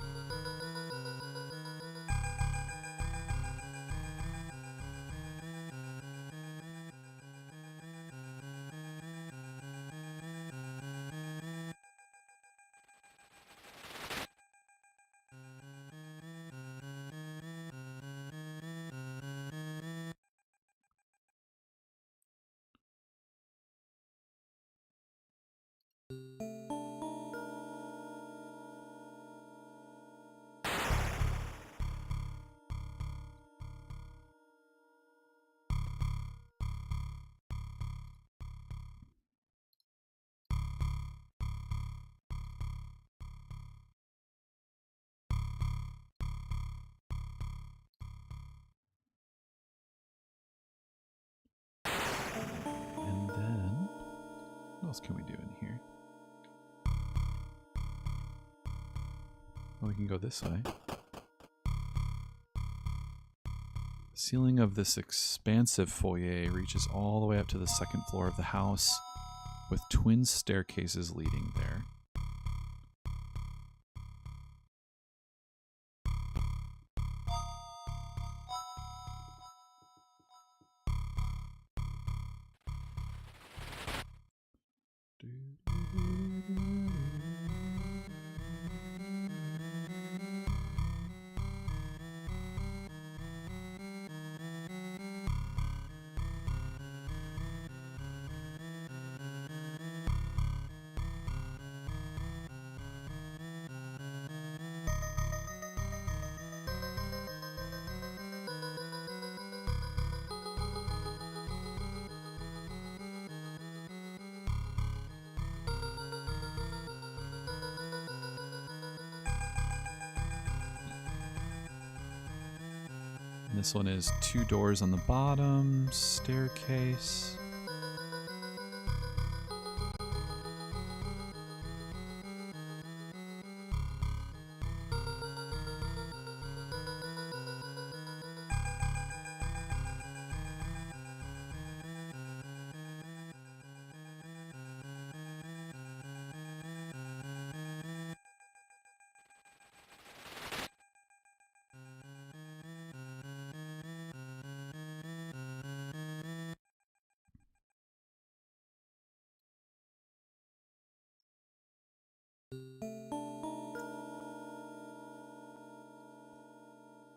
And then, what else can we do in here? Well, we can go this way. The ceiling of this expansive foyer reaches all the way up to the second floor of the house, with twin staircases leading there. This one is 2 doors on the bottom, staircase.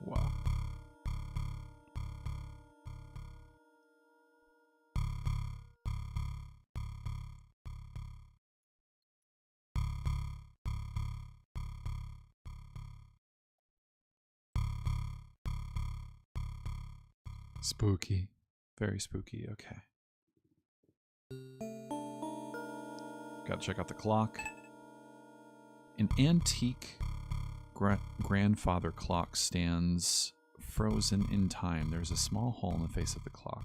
Wow. Spooky. Very spooky. Okay. Gotta check out the clock. An antique grandfather clock stands frozen in time. There's a small hole in the face of the clock.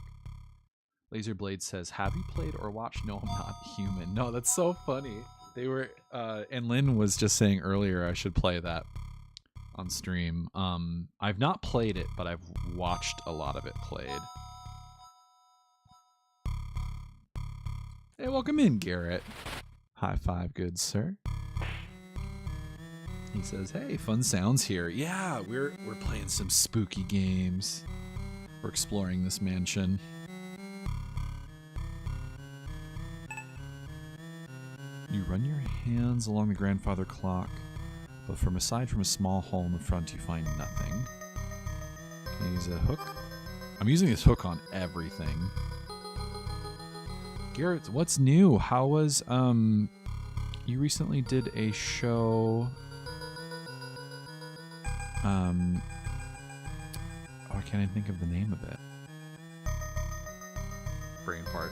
Laserblade says, have you played or watched No, I'm Not Human? No, that's so funny. They were, and Lynn was just saying earlier I should play that on stream. I've not played it, but I've watched a lot of it played. Hey, welcome in, Garrett. High five, good sir. He says, hey, fun sounds here. Yeah, we're playing some spooky games. We're exploring this mansion. You run your hands along the grandfather clock, but aside from a small hole in the front, you find nothing. Can I use a hook? I'm using this hook on everything. Garrett, what's new? How was, you recently did a show, I can't even think of the name of it. Brain fart.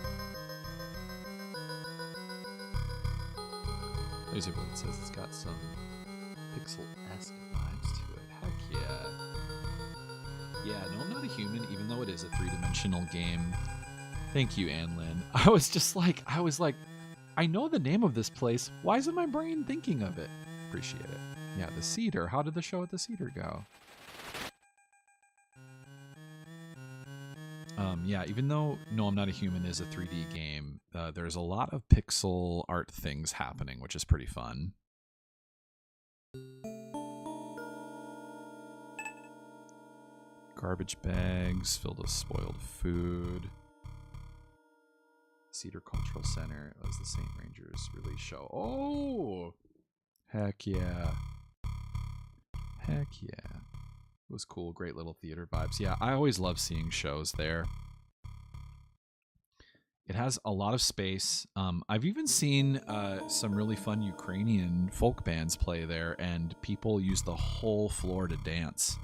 Laserblade says it's got some pixel-esque vibes to it. Heck yeah. Yeah, no, I'm not a human, even though it is a three-dimensional game. Thank you, Ann Lynn. I was like, I know the name of this place. Why isn't my brain thinking of it? Appreciate it. Yeah, the Cedar. How did the show at the Cedar go? Yeah, even though No, I'm Not a Human is a 3D game, there's a lot of pixel art things happening, which is pretty fun. Garbage bags filled with spoiled food. Cedar Cultural Center. It was the St. Rangers release show. Oh! Heck yeah. Heck yeah. It was cool. Great little theater vibes. Yeah, I always love seeing shows there. It has a lot of space. I've even seen some really fun Ukrainian folk bands play there, and people use the whole floor to dance.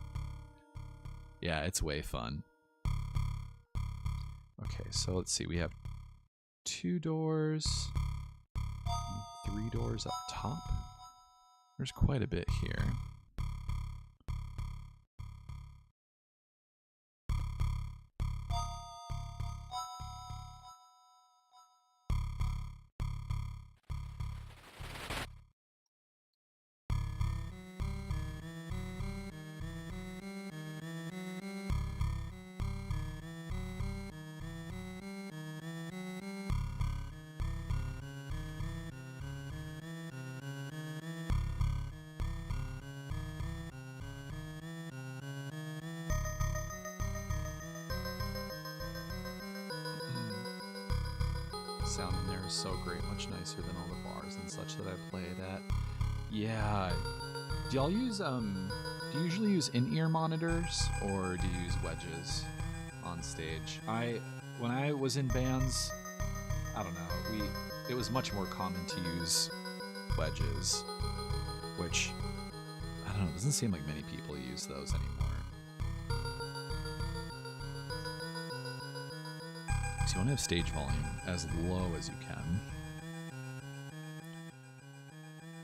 Yeah, it's way fun. Okay, so let's see. We have 2 doors, 3 doors up top. There's quite a bit here. Sound in there is so great, much nicer than all the bars and such that I played at. Yeah. Do y'all use, do you usually use in-ear monitors, or do you use wedges on stage? When I was in bands, I don't know, it was much more common to use wedges, which, I don't know, it doesn't seem like many people use those anymore. So you want to have stage volume as low as you can.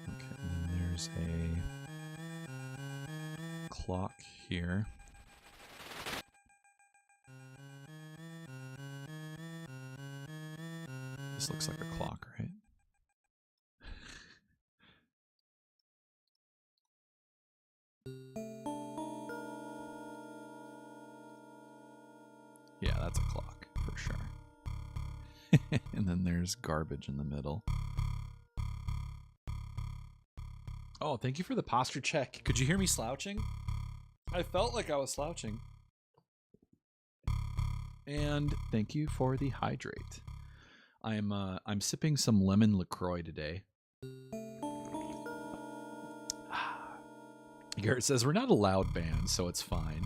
Okay, and then there's a clock here. This looks like a clock, right? Yeah, that's a clock for sure. And then there's garbage in the middle. Oh, thank you for the posture check. Could you hear me slouching? I felt like I was slouching. And thank you for the hydrate. I'm sipping some lemon LaCroix today. Garrett says, we're not a loud band, so it's fine.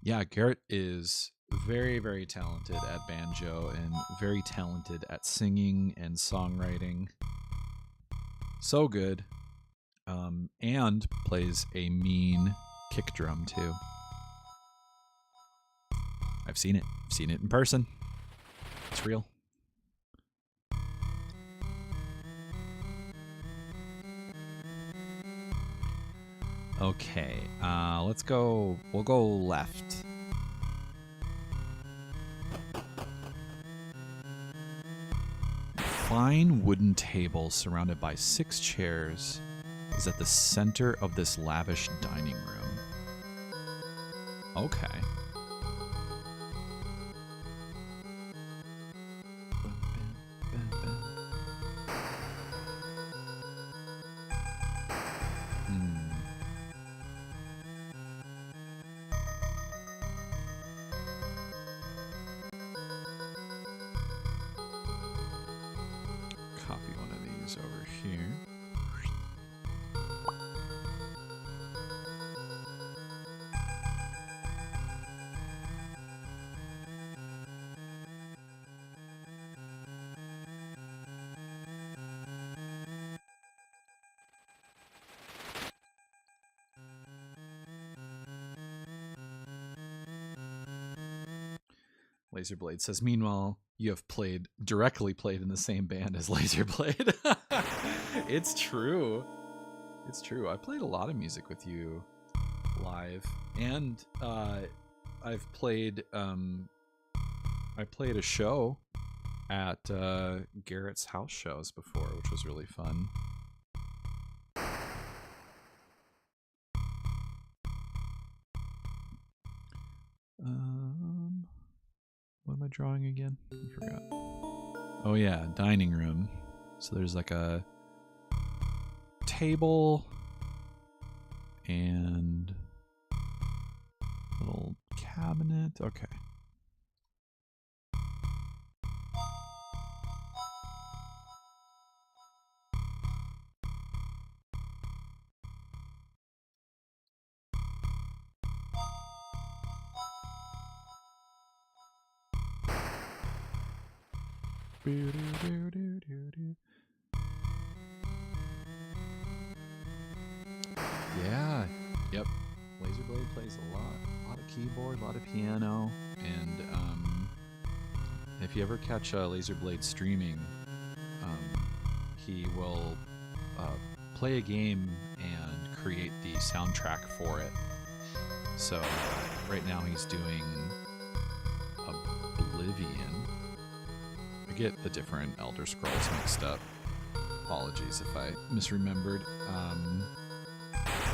Yeah, Garrett is very, very talented at banjo and very talented at singing and songwriting. So good. And plays a mean kick drum too. I've seen it. I've seen it in person. It's real. Okay, let's go. We'll go left. Fine wooden table surrounded by 6 chairs is at the center of this lavish dining room. Okay. Copy one of these over here. Laserblade says, meanwhile, you have directly played in the same band as Laserblade. It's true. It's true. I played a lot of music with you live. And I've played I played a show at Garrett's house shows before, which was really fun. What am I drawing again? I forgot. Oh yeah, dining room. So there's like a table and a little cabinet. Okay. Yeah, yep. Laserblade plays a lot of keyboard, a lot of piano, and if you ever catch Laserblade streaming, he will play a game and create the soundtrack for it. So right now he's doing Oblivion. I get the different Elder Scrolls mixed up. Apologies if I misremembered.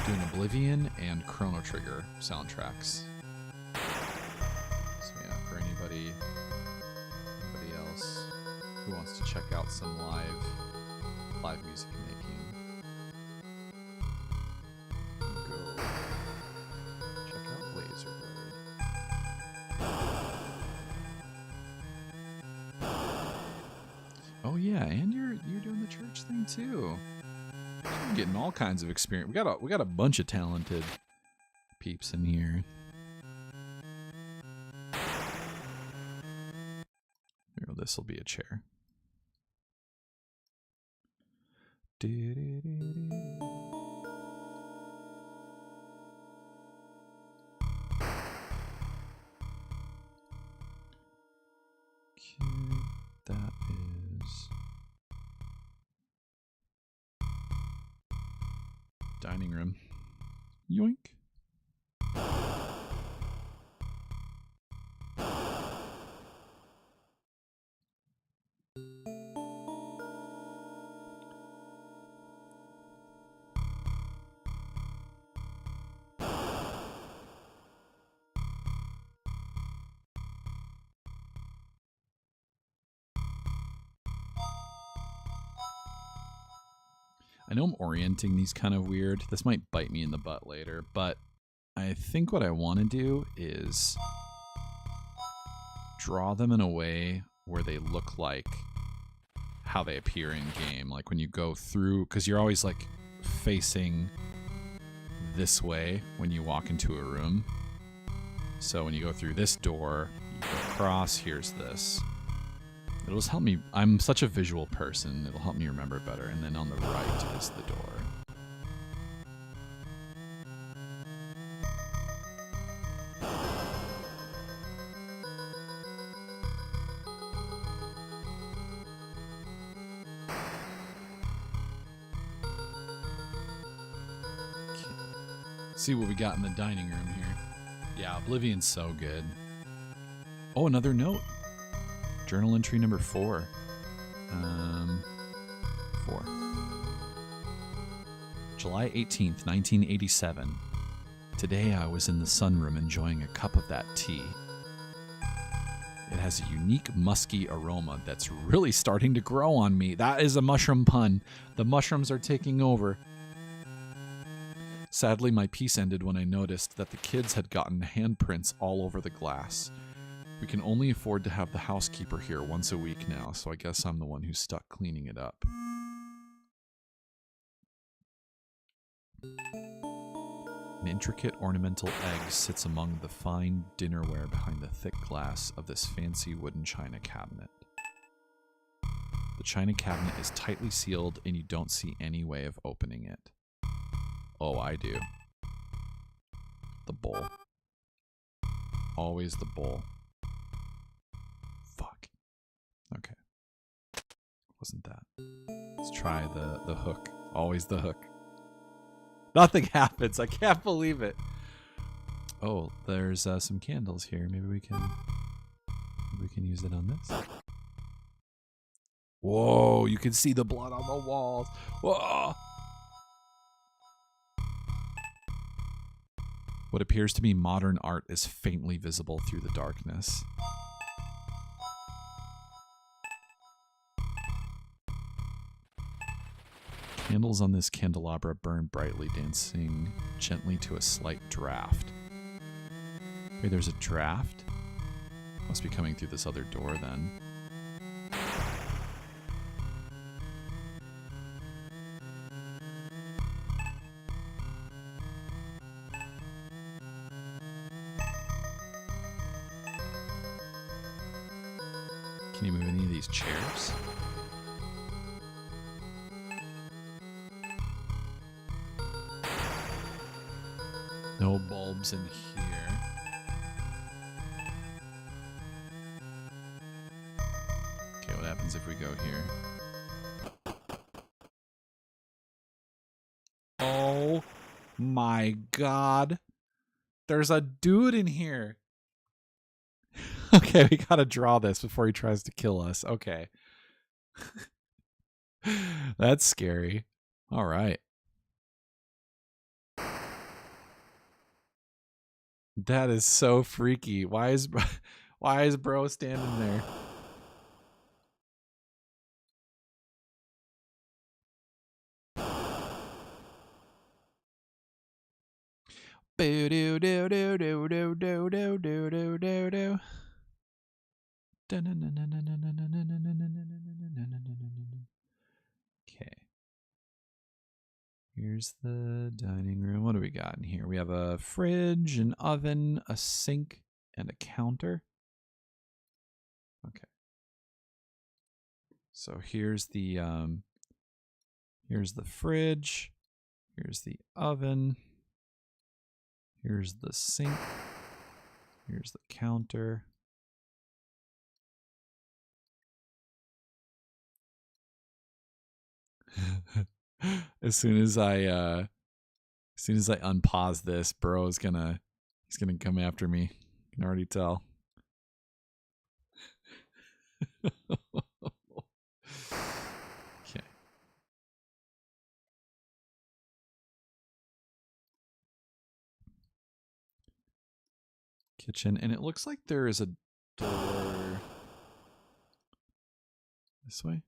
Doing Oblivion and Chrono Trigger soundtracks. So yeah, for anybody else who wants to check out some live music making, go check out Laserblade. Oh yeah, and you're doing the church thing too. You're getting all kinds of experience. We got a bunch of talented peeps in here. Here, this will be a chair. Okay, that is dining room. Yoink. I know I'm orienting these kind of weird. This might bite me in the butt later, but I think what I want to do is draw them in a way where they look like how they appear in game. Like when you go through, because you're always like facing this way when you walk into a room. So when you go through this door, you go across, here's this. It'll just help me. I'm such a visual person. It'll help me remember better. And then on the right is the door. See what we got in the dining room here. Yeah, Oblivion's so good. Oh, another note. Journal entry number 4. 4. July 18th, 1987. Today I was in the sunroom enjoying a cup of that tea. It has a unique musky aroma that's really starting to grow on me. That is a mushroom pun. The mushrooms are taking over. Sadly, my piece ended when I noticed that the kids had gotten handprints all over the glass. We can only afford to have the housekeeper here once a week now, so I guess I'm the one who's stuck cleaning it up. An intricate ornamental egg sits among the fine dinnerware behind the thick glass of this fancy wooden china cabinet. The china cabinet is tightly sealed and you don't see any way of opening it. Oh, I do. The bowl. Always the bowl. Fuck. Okay. Wasn't that. Let's try the hook. Always the hook. Nothing happens. I can't believe it. Oh, there's some candles here. Maybe we can use it on this. Whoa, you can see the blood on the walls. Whoa. What appears to be modern art is faintly visible through the darkness. Candles on this candelabra burn brightly, dancing gently to a slight draft. Wait, there's a draft? Must be coming through this other door then. Can you move any of these chairs? No bulbs in here. Okay, what happens if we go here? Oh my god. There's a dude in here. Okay, we gotta draw this before he tries to kill us. Okay. That's scary. All right. That is so freaky. Why is bro standing there? Boo doo doo doo doo doo doo doo doo doo doo doo. Okay. Here's the dining room. What do we got in here? We have a fridge, an oven, a sink, and a counter. Okay. So here's the fridge. Here's the oven. Here's the sink. Here's the counter. As soon as I unpause this, bro is he's gonna come after me. I can already tell. Okay. Kitchen, and it looks like there is a door this way.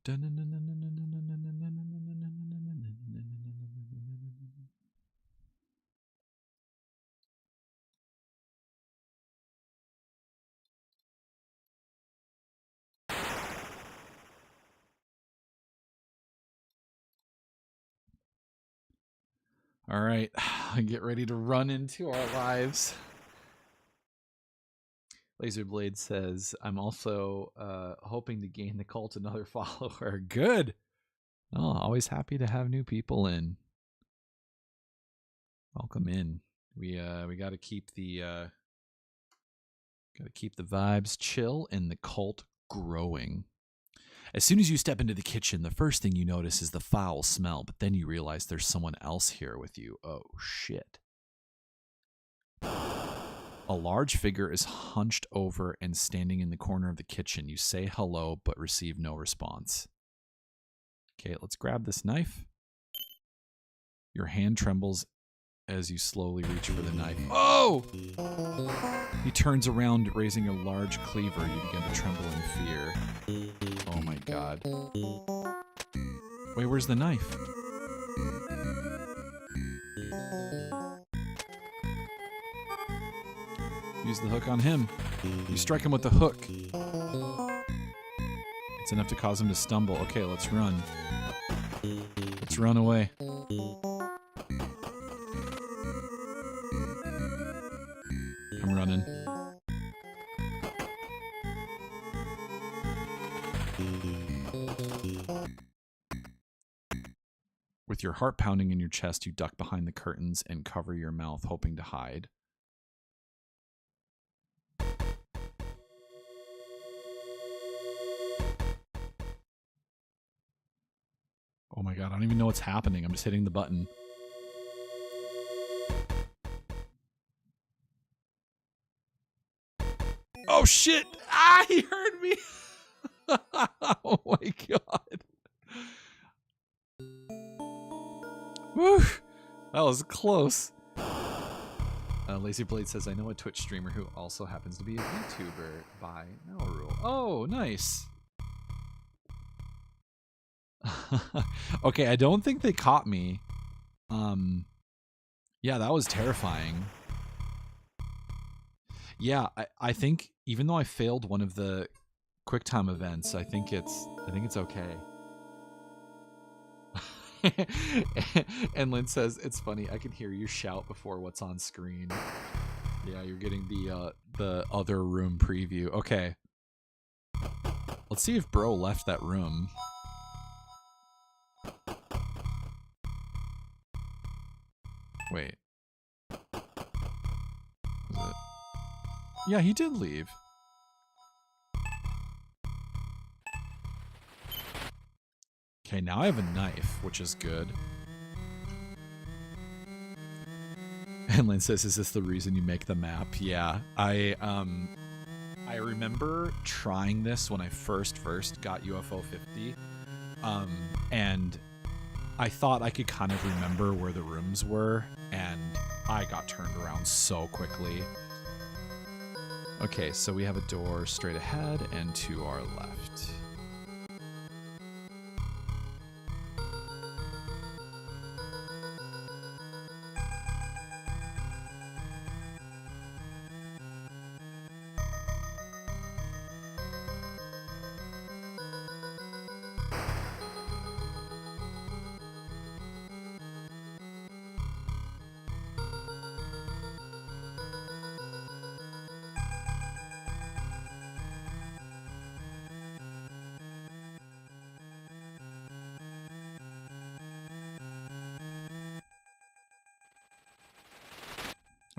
All right, get ready to run into our lives. Laserblade says, I'm also hoping to gain the cult another follower. Good. Oh, always happy to have new people in. Welcome in. We got to keep the vibes chill and the cult growing. As soon as you step into the kitchen, the first thing you notice is the foul smell, but then you realize there's someone else here with you. Oh, shit. A large figure is hunched over and standing in the corner of the kitchen. You say hello, but receive no response. Okay, let's grab this knife. Your hand trembles as you slowly reach for the knife. Oh! He turns around, raising a large cleaver. You begin to tremble in fear. Oh my god. Wait, where's the knife? Use the hook on him. You strike him with the hook. It's enough to cause him to stumble. Okay, let's run. Let's run away. I'm running. With your heart pounding in your chest, you duck behind the curtains and cover your mouth, hoping to hide. Oh my god, I don't even know what's happening. I'm just hitting the button. Oh shit! Ah, he heard me! Oh my god. Woo! That was close. Lazyblade says, I know a Twitch streamer who also happens to be a YouTuber by Melrule. Oh, nice. Okay, I don't think they caught me. Yeah, that was terrifying. Yeah, I think even though I failed one of the QuickTime events, I think it's okay. And Lynn says, it's funny, I can hear you shout before what's on screen. Yeah, you're getting the other room preview. Okay. Let's see if bro left that room. Wait. Was it? Yeah, he did leave. Okay, now I have a knife, which is good. And Lynn says, is this the reason you make the map? Yeah, I remember trying this when I first got UFO 50. And I thought I could kind of remember where the rooms were, and I got turned around so quickly. Okay, so we have a door straight ahead and to our left.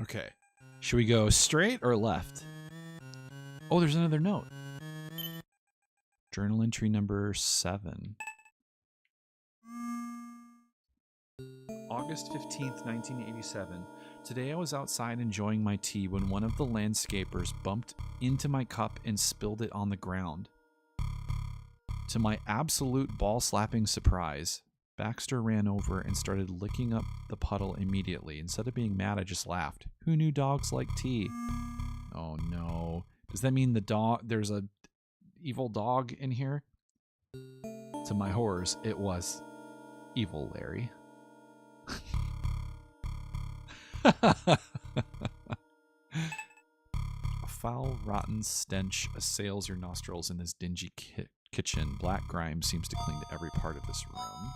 Okay. Should we go straight or left? Oh, there's another note. Journal entry number 7. August 15th, 1987. Today I was outside enjoying my tea when one of the landscapers bumped into my cup and spilled it on the ground. To my absolute ball-slapping surprise, Baxter ran over and started licking up the puddle immediately. Instead of being mad, I just laughed. Who knew dogs like tea? Oh no. Does that mean there's a evil dog in here? To my horrors, it was evil Larry. A foul, rotten stench assails your nostrils in this dingy kitchen. Black grime seems to cling to every part of this room.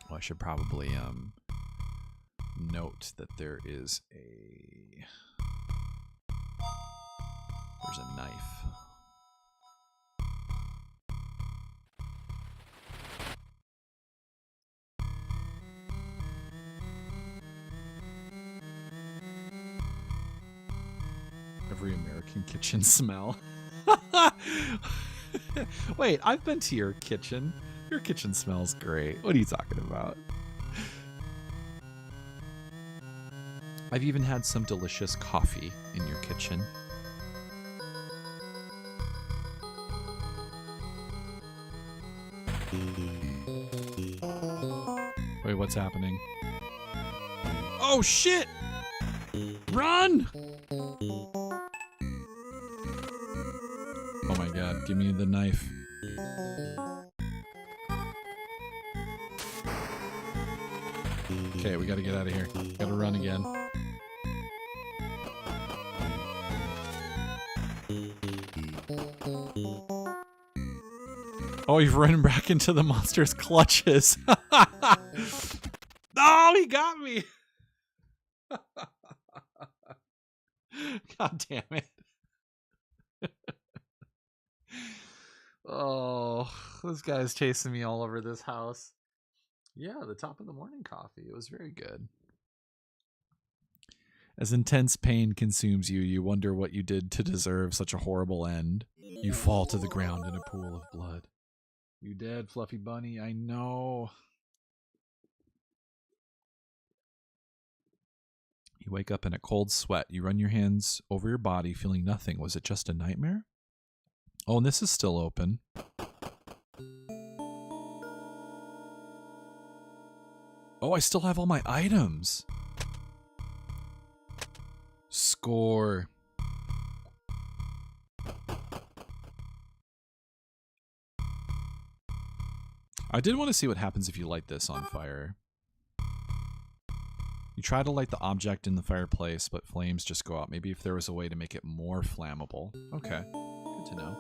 Well, I should probably note that there's a knife. Every American kitchen smell. Wait, I've been to your kitchen. Your kitchen smells great. What are you talking about? I've even had some delicious coffee in your kitchen. Wait, what's happening? Oh shit! Run! Oh my god, give me the knife. Okay, we gotta get out of here. Gotta run again. Oh, you've run back into the monster's clutches. Oh, he got me. God damn it. Oh, this guy's chasing me all over this house. Yeah, the top of the morning coffee. It was very good. As intense pain consumes you, you wonder what you did to deserve such a horrible end. You fall to the ground in a pool of blood. You dead, Fluffy Bunny, I know. You wake up in a cold sweat. You run your hands over your body, feeling nothing. Was it just a nightmare? Oh, and this is still open. Oh, I still have all my items. Score. I did want to see what happens if you light this on fire. You try to light the object in the fireplace, but flames just go out. Maybe if there was a way to make it more flammable. Okay, good to know.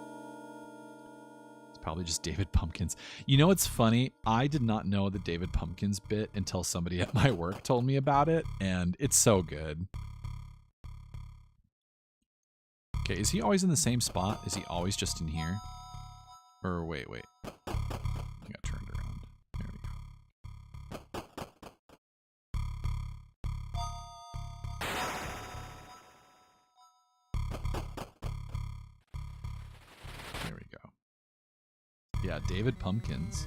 It's probably just David Pumpkins. You know what's funny? I did not know the David Pumpkins bit until somebody at my work told me about it, and it's so good. Okay, is he always in the same spot? Is he always just in here? Or wait. I got turned around. There we go. There we go. Yeah, David Pumpkins.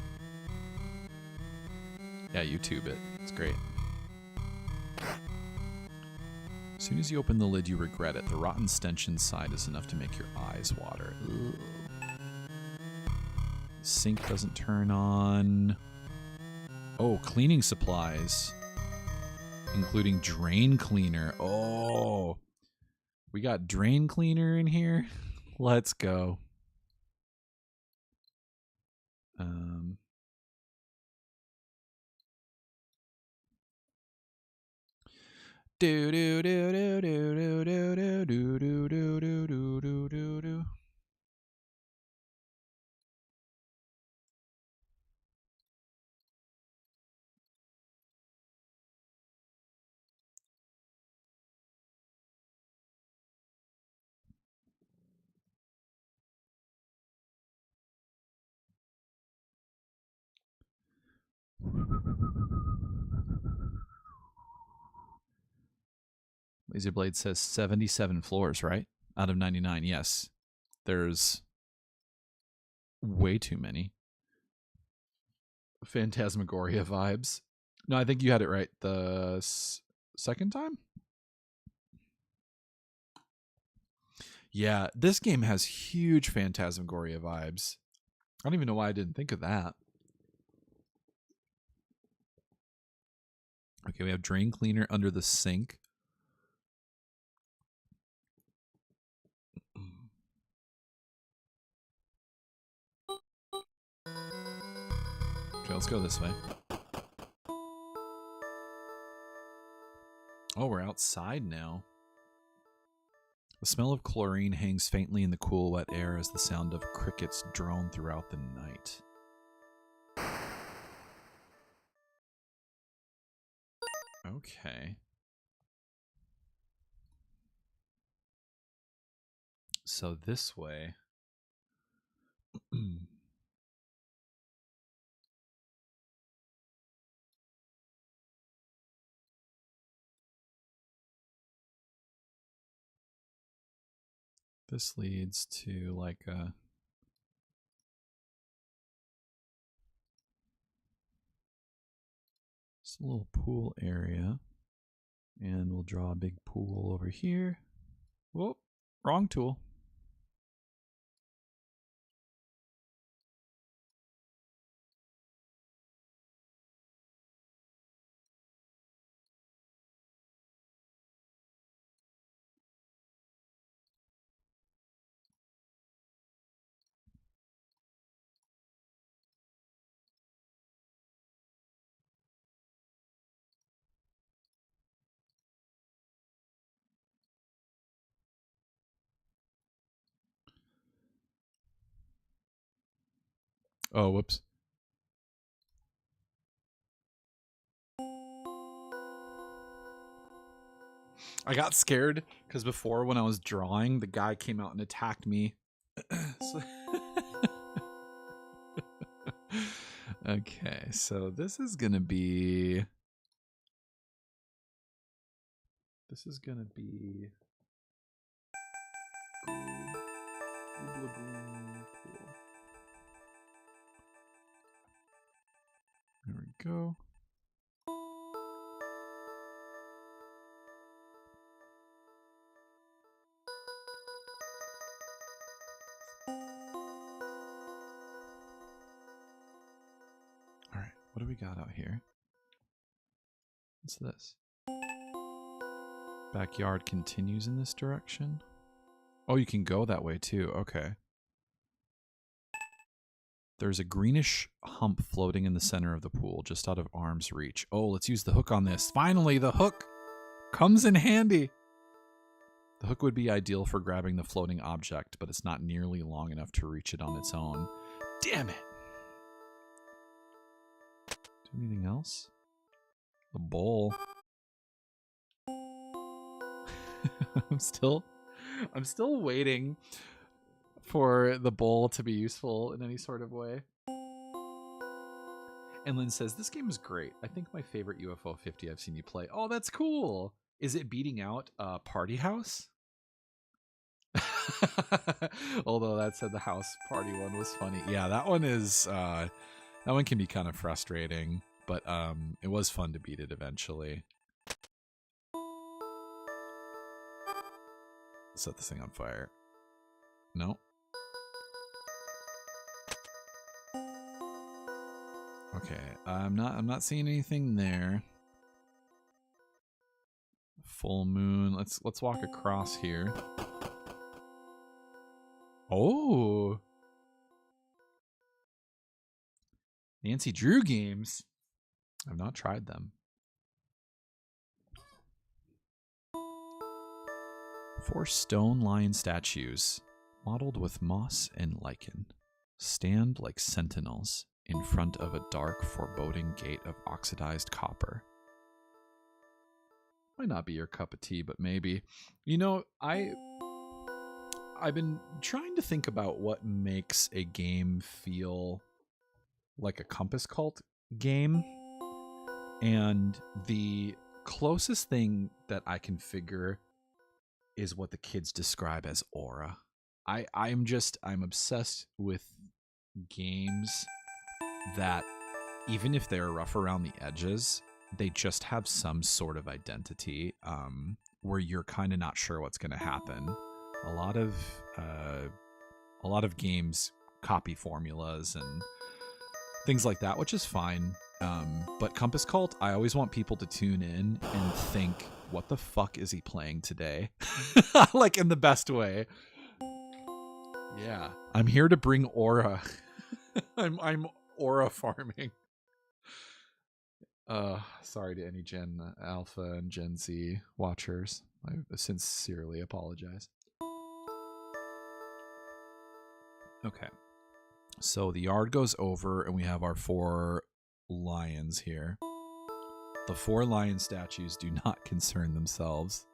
Yeah, YouTube it. It's great. As soon as you open the lid, you regret it. The rotten stench inside is enough to make your eyes water. Ugh. Sink doesn't turn on. Oh, cleaning supplies. Including drain cleaner. Oh. We got drain cleaner in here. Let's go. Do do do do do do do do do do do do do do do. Laser Blade says 77 floors, right? Out of 99, yes. There's way too many. Phantasmagoria vibes. No, I think you had it right the second time? Yeah, this game has huge Phantasmagoria vibes. I don't even know why I didn't think of that. Okay, we have drain cleaner under the sink. let's go this way. Oh, we're outside now. The smell of chlorine hangs faintly in the cool, wet air as the sound of crickets drone throughout the night. Okay. So this way. This leads to like a just a little pool area. And we'll draw a big pool over here. Whoop, wrong tool. Oh, whoops. I got scared because before when I was drawing, the guy came out and attacked me. Okay, so this is going to be... This is going to be... There we go. All right, what do we got out here? What's this? Backyard continues in this direction. Oh, you can go that way too. Okay. There's a greenish hump floating in the center of the pool, just out of arm's reach. Oh, let's use the hook on this. Finally, the hook comes in handy. The hook would be ideal for grabbing the floating object, but it's not nearly long enough to reach it on its own. Damn it. Do anything else? The bowl. I'm still waiting for the bowl to be useful in any sort of way. And Lynn says, this game is great. I think my favorite UFO 50 I've seen you play. Oh, that's cool. Is it beating out Party House? Although that said the house party one was funny. Yeah, that one is that one can be kind of frustrating, but it was fun to beat it eventually. Set this thing on fire. No. Okay, I'm not seeing anything there. Full moon. Let's walk across here. Oh. Nancy Drew games. I've not tried them. 4 stone lion statues, modeled with moss and lichen, stand like sentinels in front of a dark, foreboding gate of oxidized copper. Might not be your cup of tea, but maybe. You know, I've been trying to think about what makes a game feel like a Compass Cult game, and the closest thing that I can figure is what the kids describe as aura. I'm obsessed with games that, even if they're rough around the edges, they just have some sort of identity where you're kind of not sure what's going to happen. A lot of games copy formulas and things like that, which is fine. But Compass Cult, I always want people to tune in and think, what the fuck is he playing today? Like, in the best way. Yeah. I'm here to bring aura. I'm aura farming. Sorry to any Gen Alpha and Gen Z watchers. I sincerely apologize. Okay. So the yard goes over, and we have our 4 lions here. The 4 lion statues do not concern themselves.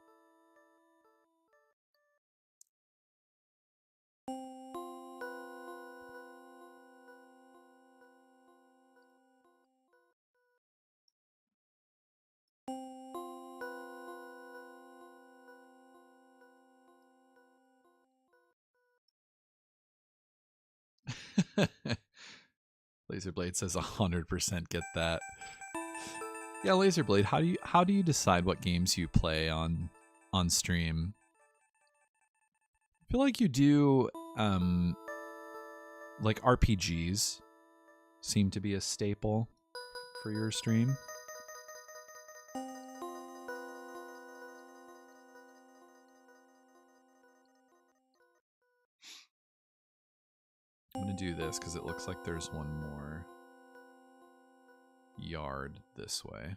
Laserblade says 100% get that. Yeah, Laserblade, how do you decide what games you play on stream? I feel like you do like RPGs seem to be a staple for your stream. I'm going to do this because it looks like there's one more yard this way.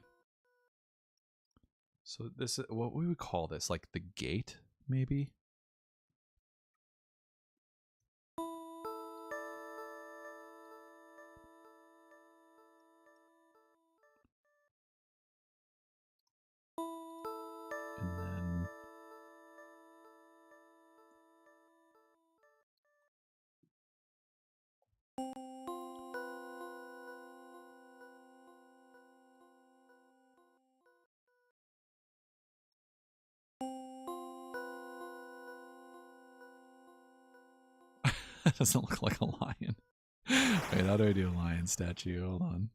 So this is what we would call this, like the gate, maybe? And then that doesn't look like a lion. Wait, how do I do a lion statue? Hold on.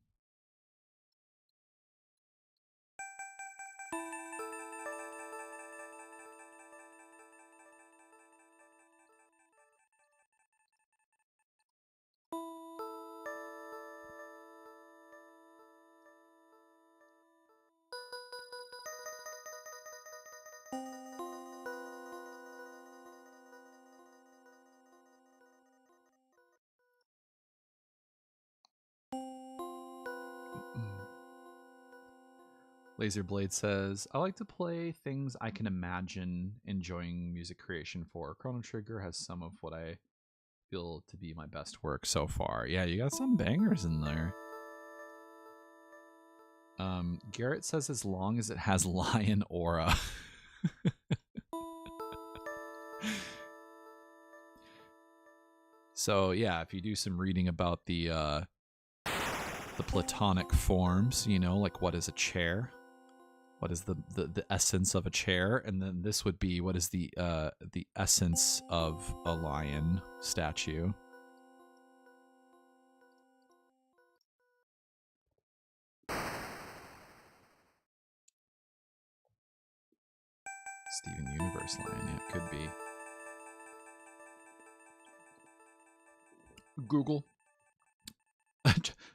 Laserblade says, I like to play things I can imagine enjoying music creation for. Chrono Trigger has some of what I feel to be my best work so far. Yeah, you got some bangers in there. Garrett says as long as it has lion aura. So yeah, if you do some reading about the Platonic forms, you know, like what is a chair? What is the essence of a chair? And then this would be what is the essence of a lion statue? Steven Universe lion, yeah, it could be. Google.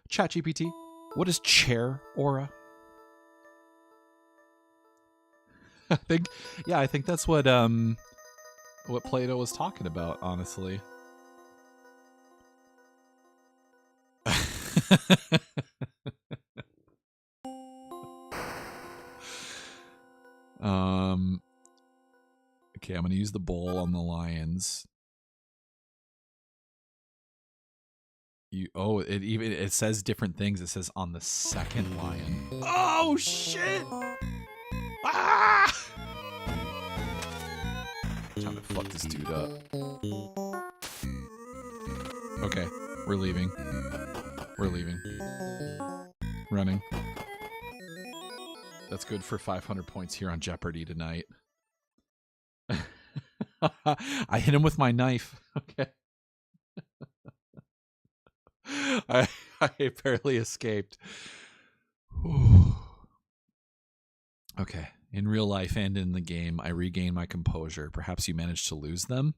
ChatGPT. What is chair aura? I think that's what Plato was talking about, honestly. Okay, I'm gonna use the bowl on the lions. It says different things. It says on the second lion. Oh shit! Ah! I'm trying to fuck this dude up. Okay, we're leaving. We're leaving. Running. That's good for 500 points here on Jeopardy tonight. I hit him with my knife. Okay. I barely escaped. Okay. In real life and in the game, I regain my composure. Perhaps you managed to lose them?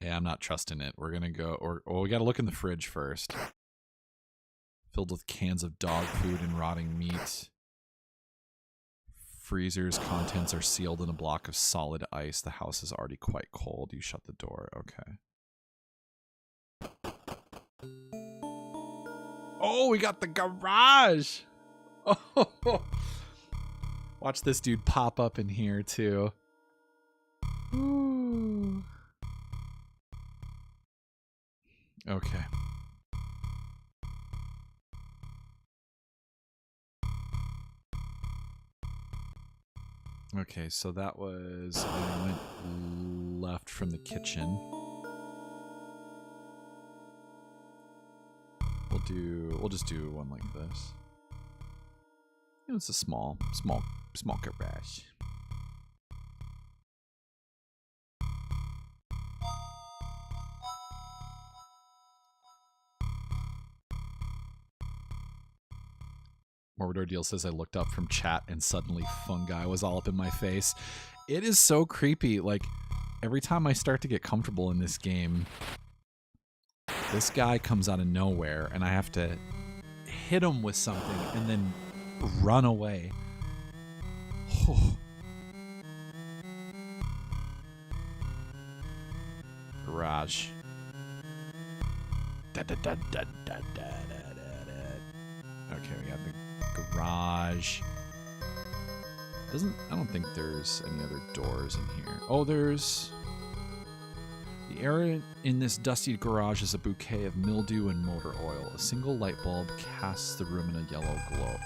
Yeah, I'm not trusting it. We're going to go... we got to look in the fridge first. Filled with cans of dog food and rotting meat. Freezer's contents are sealed in a block of solid ice. The house is already quite cold. You shut the door. Okay. Oh, we got the garage. Oh, watch this dude pop up in here too. Ooh. Okay. Okay, so that was I went left from the kitchen. We'll just do one like this. It's a small garage. Morbidor Deal says I looked up from chat and suddenly fungi was all up in my face. It is so creepy. Like, every time I start to get comfortable in this game, this guy comes out of nowhere and I have to hit him with something and then run away. Garage. Okay, we got the garage. I don't think there's any other doors in here. Oh, there's... The area in this dusty garage is a bouquet of mildew and motor oil. A single light bulb casts the room in a yellow glow.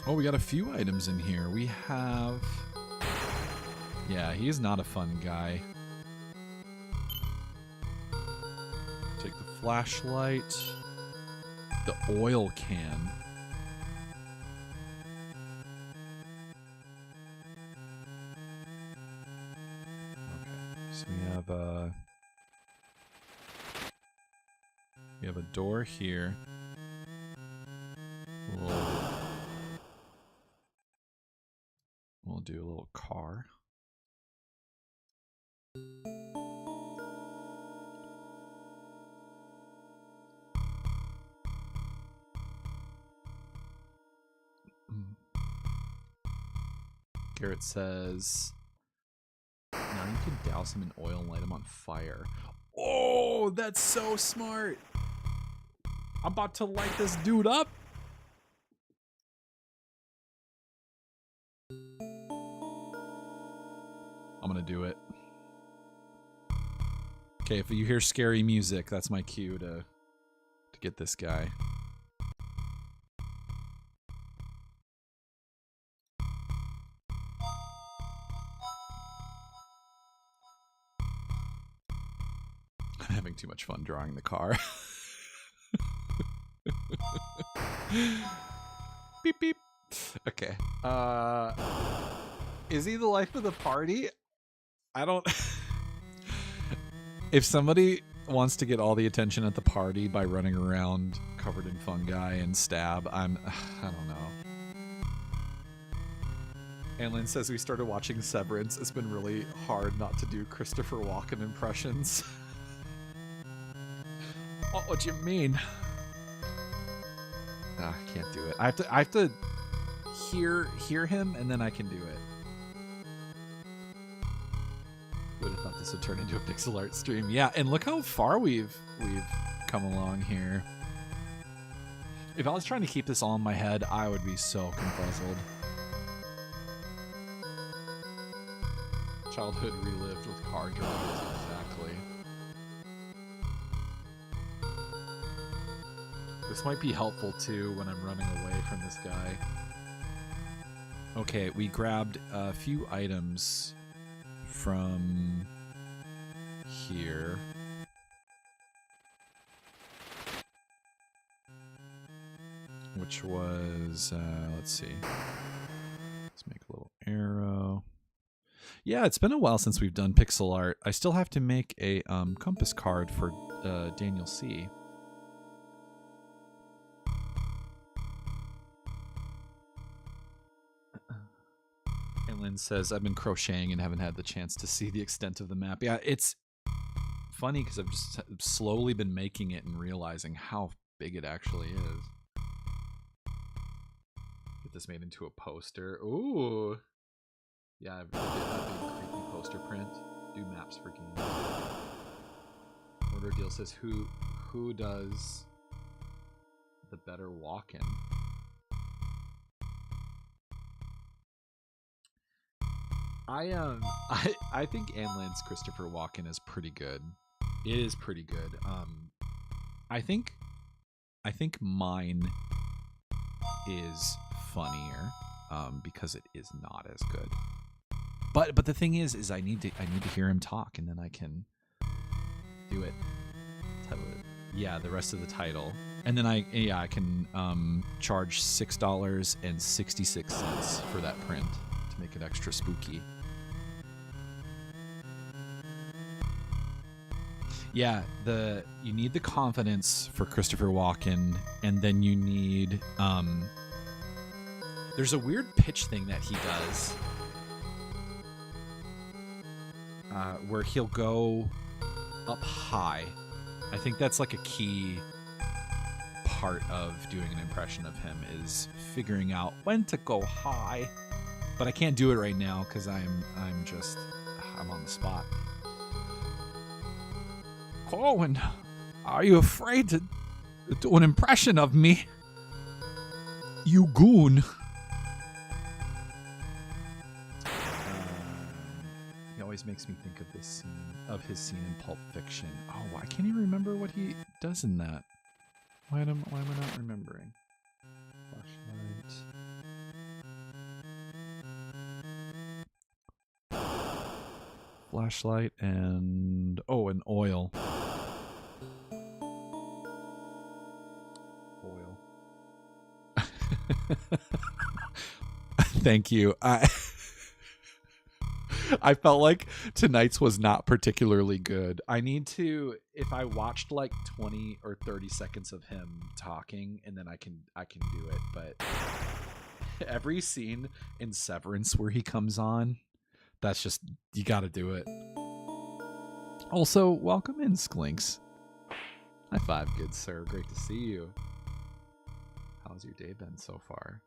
Oh, we got a few items in here. We have... Yeah, he's not a fun guy. Take the flashlight. The oil can. So we have a door here. We'll do a little car. Garrett says, now you can douse him in oil and light him on fire. Oh, that's so smart. I'm about to light this dude up. I'm gonna do it. Okay, if you hear scary music, that's my cue to get this guy. I'm having too much fun drawing the car. Beep beep. Okay. Is he the life of the party? I don't... If somebody wants to get all the attention at the party by running around covered in fungi and stab, I don't know. Anlin says we started watching Severance. It's been really hard not to do Christopher Walken impressions. What do you mean? I can't do it. I have to hear him and then I can do it. Would have thought this would turn into a pixel art stream. Yeah, and look how far we've come along here. If I was trying to keep this all in my head, I would be so confuzzled. Childhood relived with car drawings, exactly. This might be helpful too when I'm running away from this guy. Okay, we grabbed a few items from here. Which was, let's see. Let's make a little arrow. Yeah, it's been a while since we've done pixel art. I still have to make a compass card for Daniel C. And Lynn says, I've been crocheting and haven't had the chance to see the extent of the map. Yeah, it's funny because I've just slowly been making it and realizing how big it actually is. Get this made into a poster. Ooh. Yeah, I've got a big creepy poster print. Do maps for games. Order Deal says who does the better walk-in? I think Anne Land's Christopher Walken is pretty good. It is pretty good. I think mine is funnier because it is not as good. But the thing is I need to hear him talk, and then I can do it. Yeah, the rest of the title, and then I can charge $6.66 for that print to make it extra spooky. Yeah, you need the confidence for Christopher Walken, and then you need there's a weird pitch thing that he does where he'll go up high. I think that's like a key part of doing an impression of him, is figuring out when to go high. But I can't do it right now because I'm on the spot. Cohen, are you afraid to do an impression of me? You goon. He always makes me think of this scene, of his scene in Pulp Fiction. Oh, I can't even remember what he does in that. Why am I not remembering? Flashlight and an oil. Thank you. I felt like tonight's was not particularly good. I need to, if I watched like 20 or 30 seconds of him talking, and then I can do it. But every scene in Severance where he comes on, that's just, you got to do it. Also, welcome in, Sklinks. High five, good sir. Great to see you. How's your day been so far?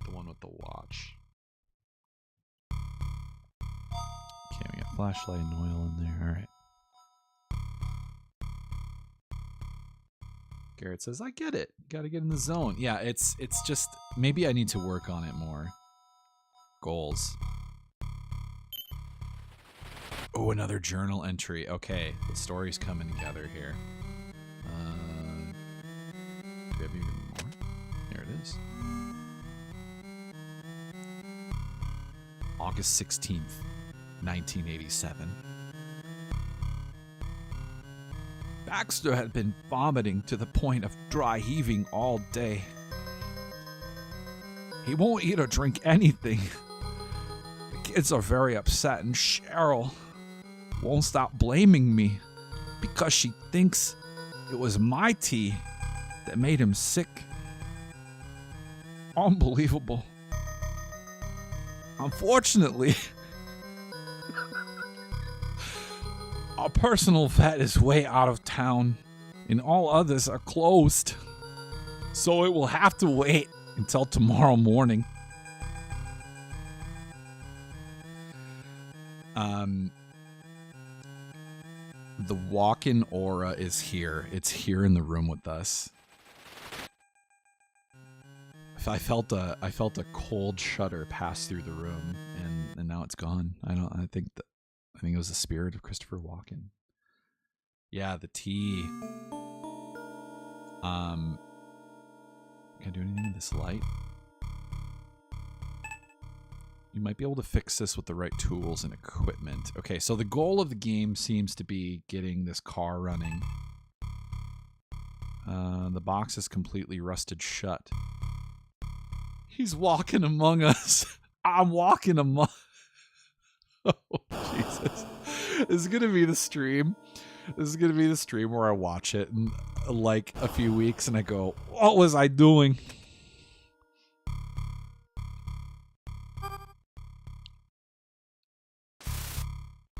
The one with the watch. Okay, we got flashlight and oil in there. All right. Garrett says, I get it. Got to get in the zone. Yeah, it's just, maybe I need to work on it more. Goals. Oh, another journal entry. Okay, the story's coming together here. Do we have even more? There it is. August 16th, 1987. Baxter had been vomiting to the point of dry heaving all day. He won't eat or drink anything. The kids are very upset, and Cheryl won't stop blaming me because she thinks it was my tea that made him sick. Unbelievable. Unfortunately, our personal vet is way out of town, and all others are closed. So it will have to wait until tomorrow morning. The walk-in aura is here. It's here in the room with us. I felt a cold shudder pass through the room, and now it's gone. I think it was the spirit of Christopher Walken. Yeah, the tea. Can I do anything with this light? You might be able to fix this with the right tools and equipment. Okay, so the goal of the game seems to be getting this car running. The box is completely rusted shut. He's walking among us. I'm walking among... Oh, Jesus. This is going to be the stream. This is going to be the stream where I watch it in like a few weeks and I go, what was I doing?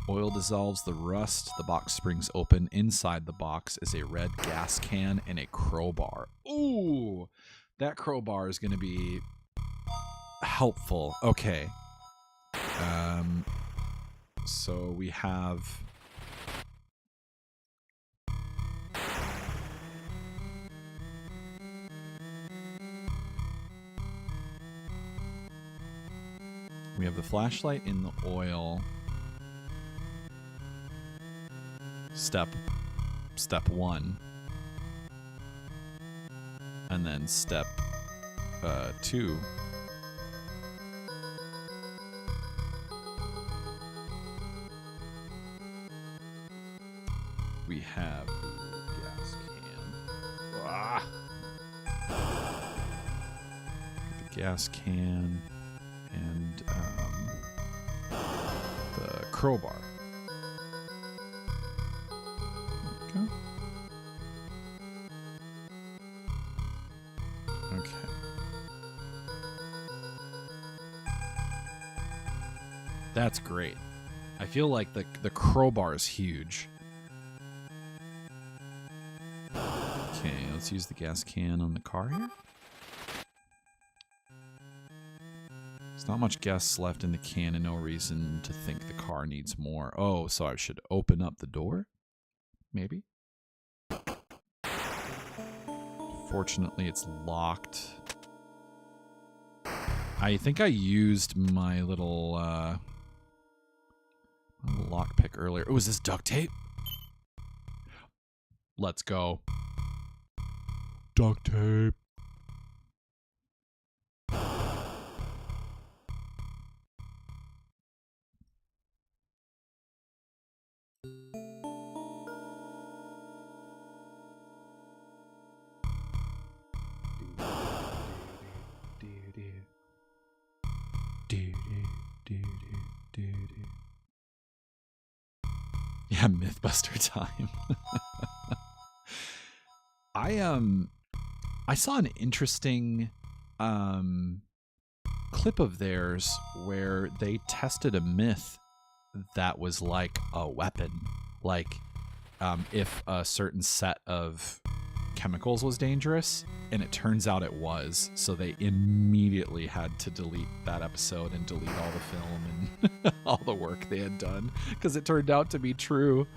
Oil dissolves the rust. The box springs open. Inside the box is a red gas can and a crowbar. Ooh, that crowbar is going to be helpful. Okay. So we have... We have the flashlight in the oil. Step 1. And then step 2. We have the gas can. Ah! The gas can and the crowbar. Okay. Okay. That's great. I feel like the crowbar is huge. Okay, let's use the gas can on the car here. There's not much gas left in the can and no reason to think the car needs more. Oh, so I should open up the door? Maybe? Fortunately, it's locked. I think I used my little lockpick earlier. Oh, is this duct tape? Let's go. Duct tape. Yeah, Mythbuster time. I saw an interesting clip of theirs where they tested a myth that was like a weapon. Like if a certain set of chemicals was dangerous, and it turns out it was, so they immediately had to delete that episode and delete all the film and all the work they had done because it turned out to be true.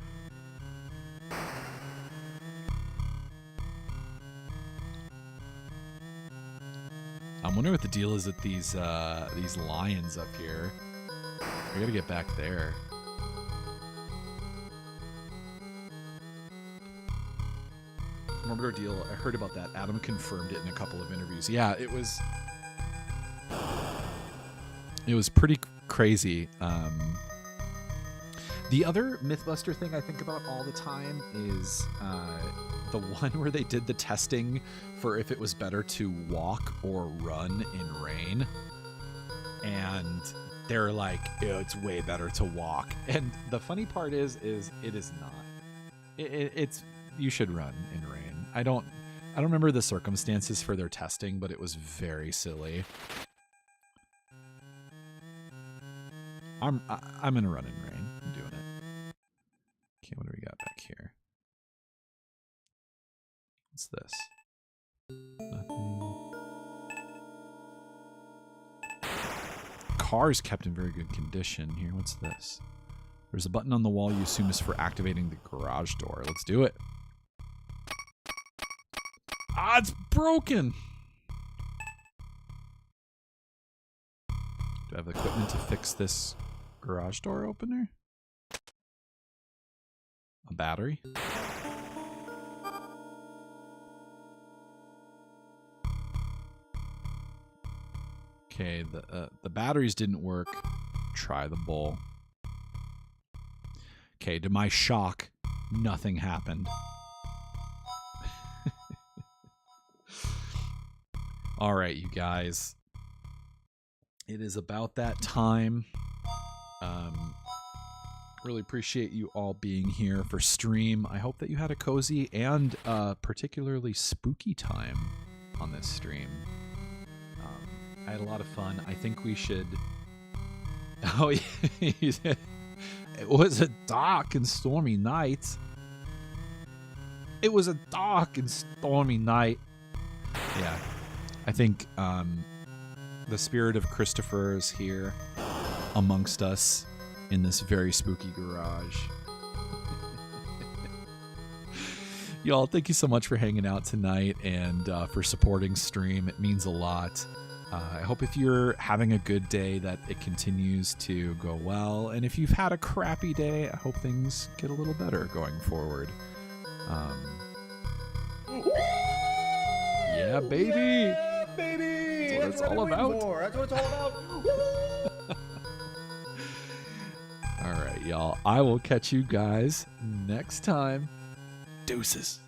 I'm wondering what the deal is with these lions up here. I gotta get back there. Remember our deal? I heard about that. Adam confirmed it in a couple of interviews. Yeah, it was pretty crazy. The other Mythbuster thing I think about all the time is the one where they did the testing for if it was better to walk or run in rain. And they're like, it's way better to walk. And the funny part is it is not. It's you should run in rain. I don't remember the circumstances for their testing, but it was very silly. I'm gonna run in rain. I'm doing it. Okay, what do we got back here? What's this? Nothing. Car's kept in very good condition here. What's this? There's a button on the wall you assume is for activating the garage door. Let's do it. Ah, it's broken. Do I have the equipment to fix this garage door opener? A battery? Okay, the batteries didn't work. Try the bowl. Okay, to my shock, nothing happened. All right, you guys. It is about that time. Really appreciate you all being here for stream. I hope that you had a cozy and particularly spooky time on this stream. I had a lot of fun. I think we should... Oh, yeah. It was a dark and stormy night. It was a dark and stormy night. Yeah. I think the spirit of Christopher is here amongst us. in this very spooky garage. Y'all, thank you so much for hanging out tonight and for supporting stream. It means a lot. I hope if you're having a good day that it continues to go well. And if you've had a crappy day, I hope things get a little better going forward. Yeah, baby! Yeah, baby! That's what it's all about. That's what it's all about. All right, y'all. I will catch you guys next time. Deuces.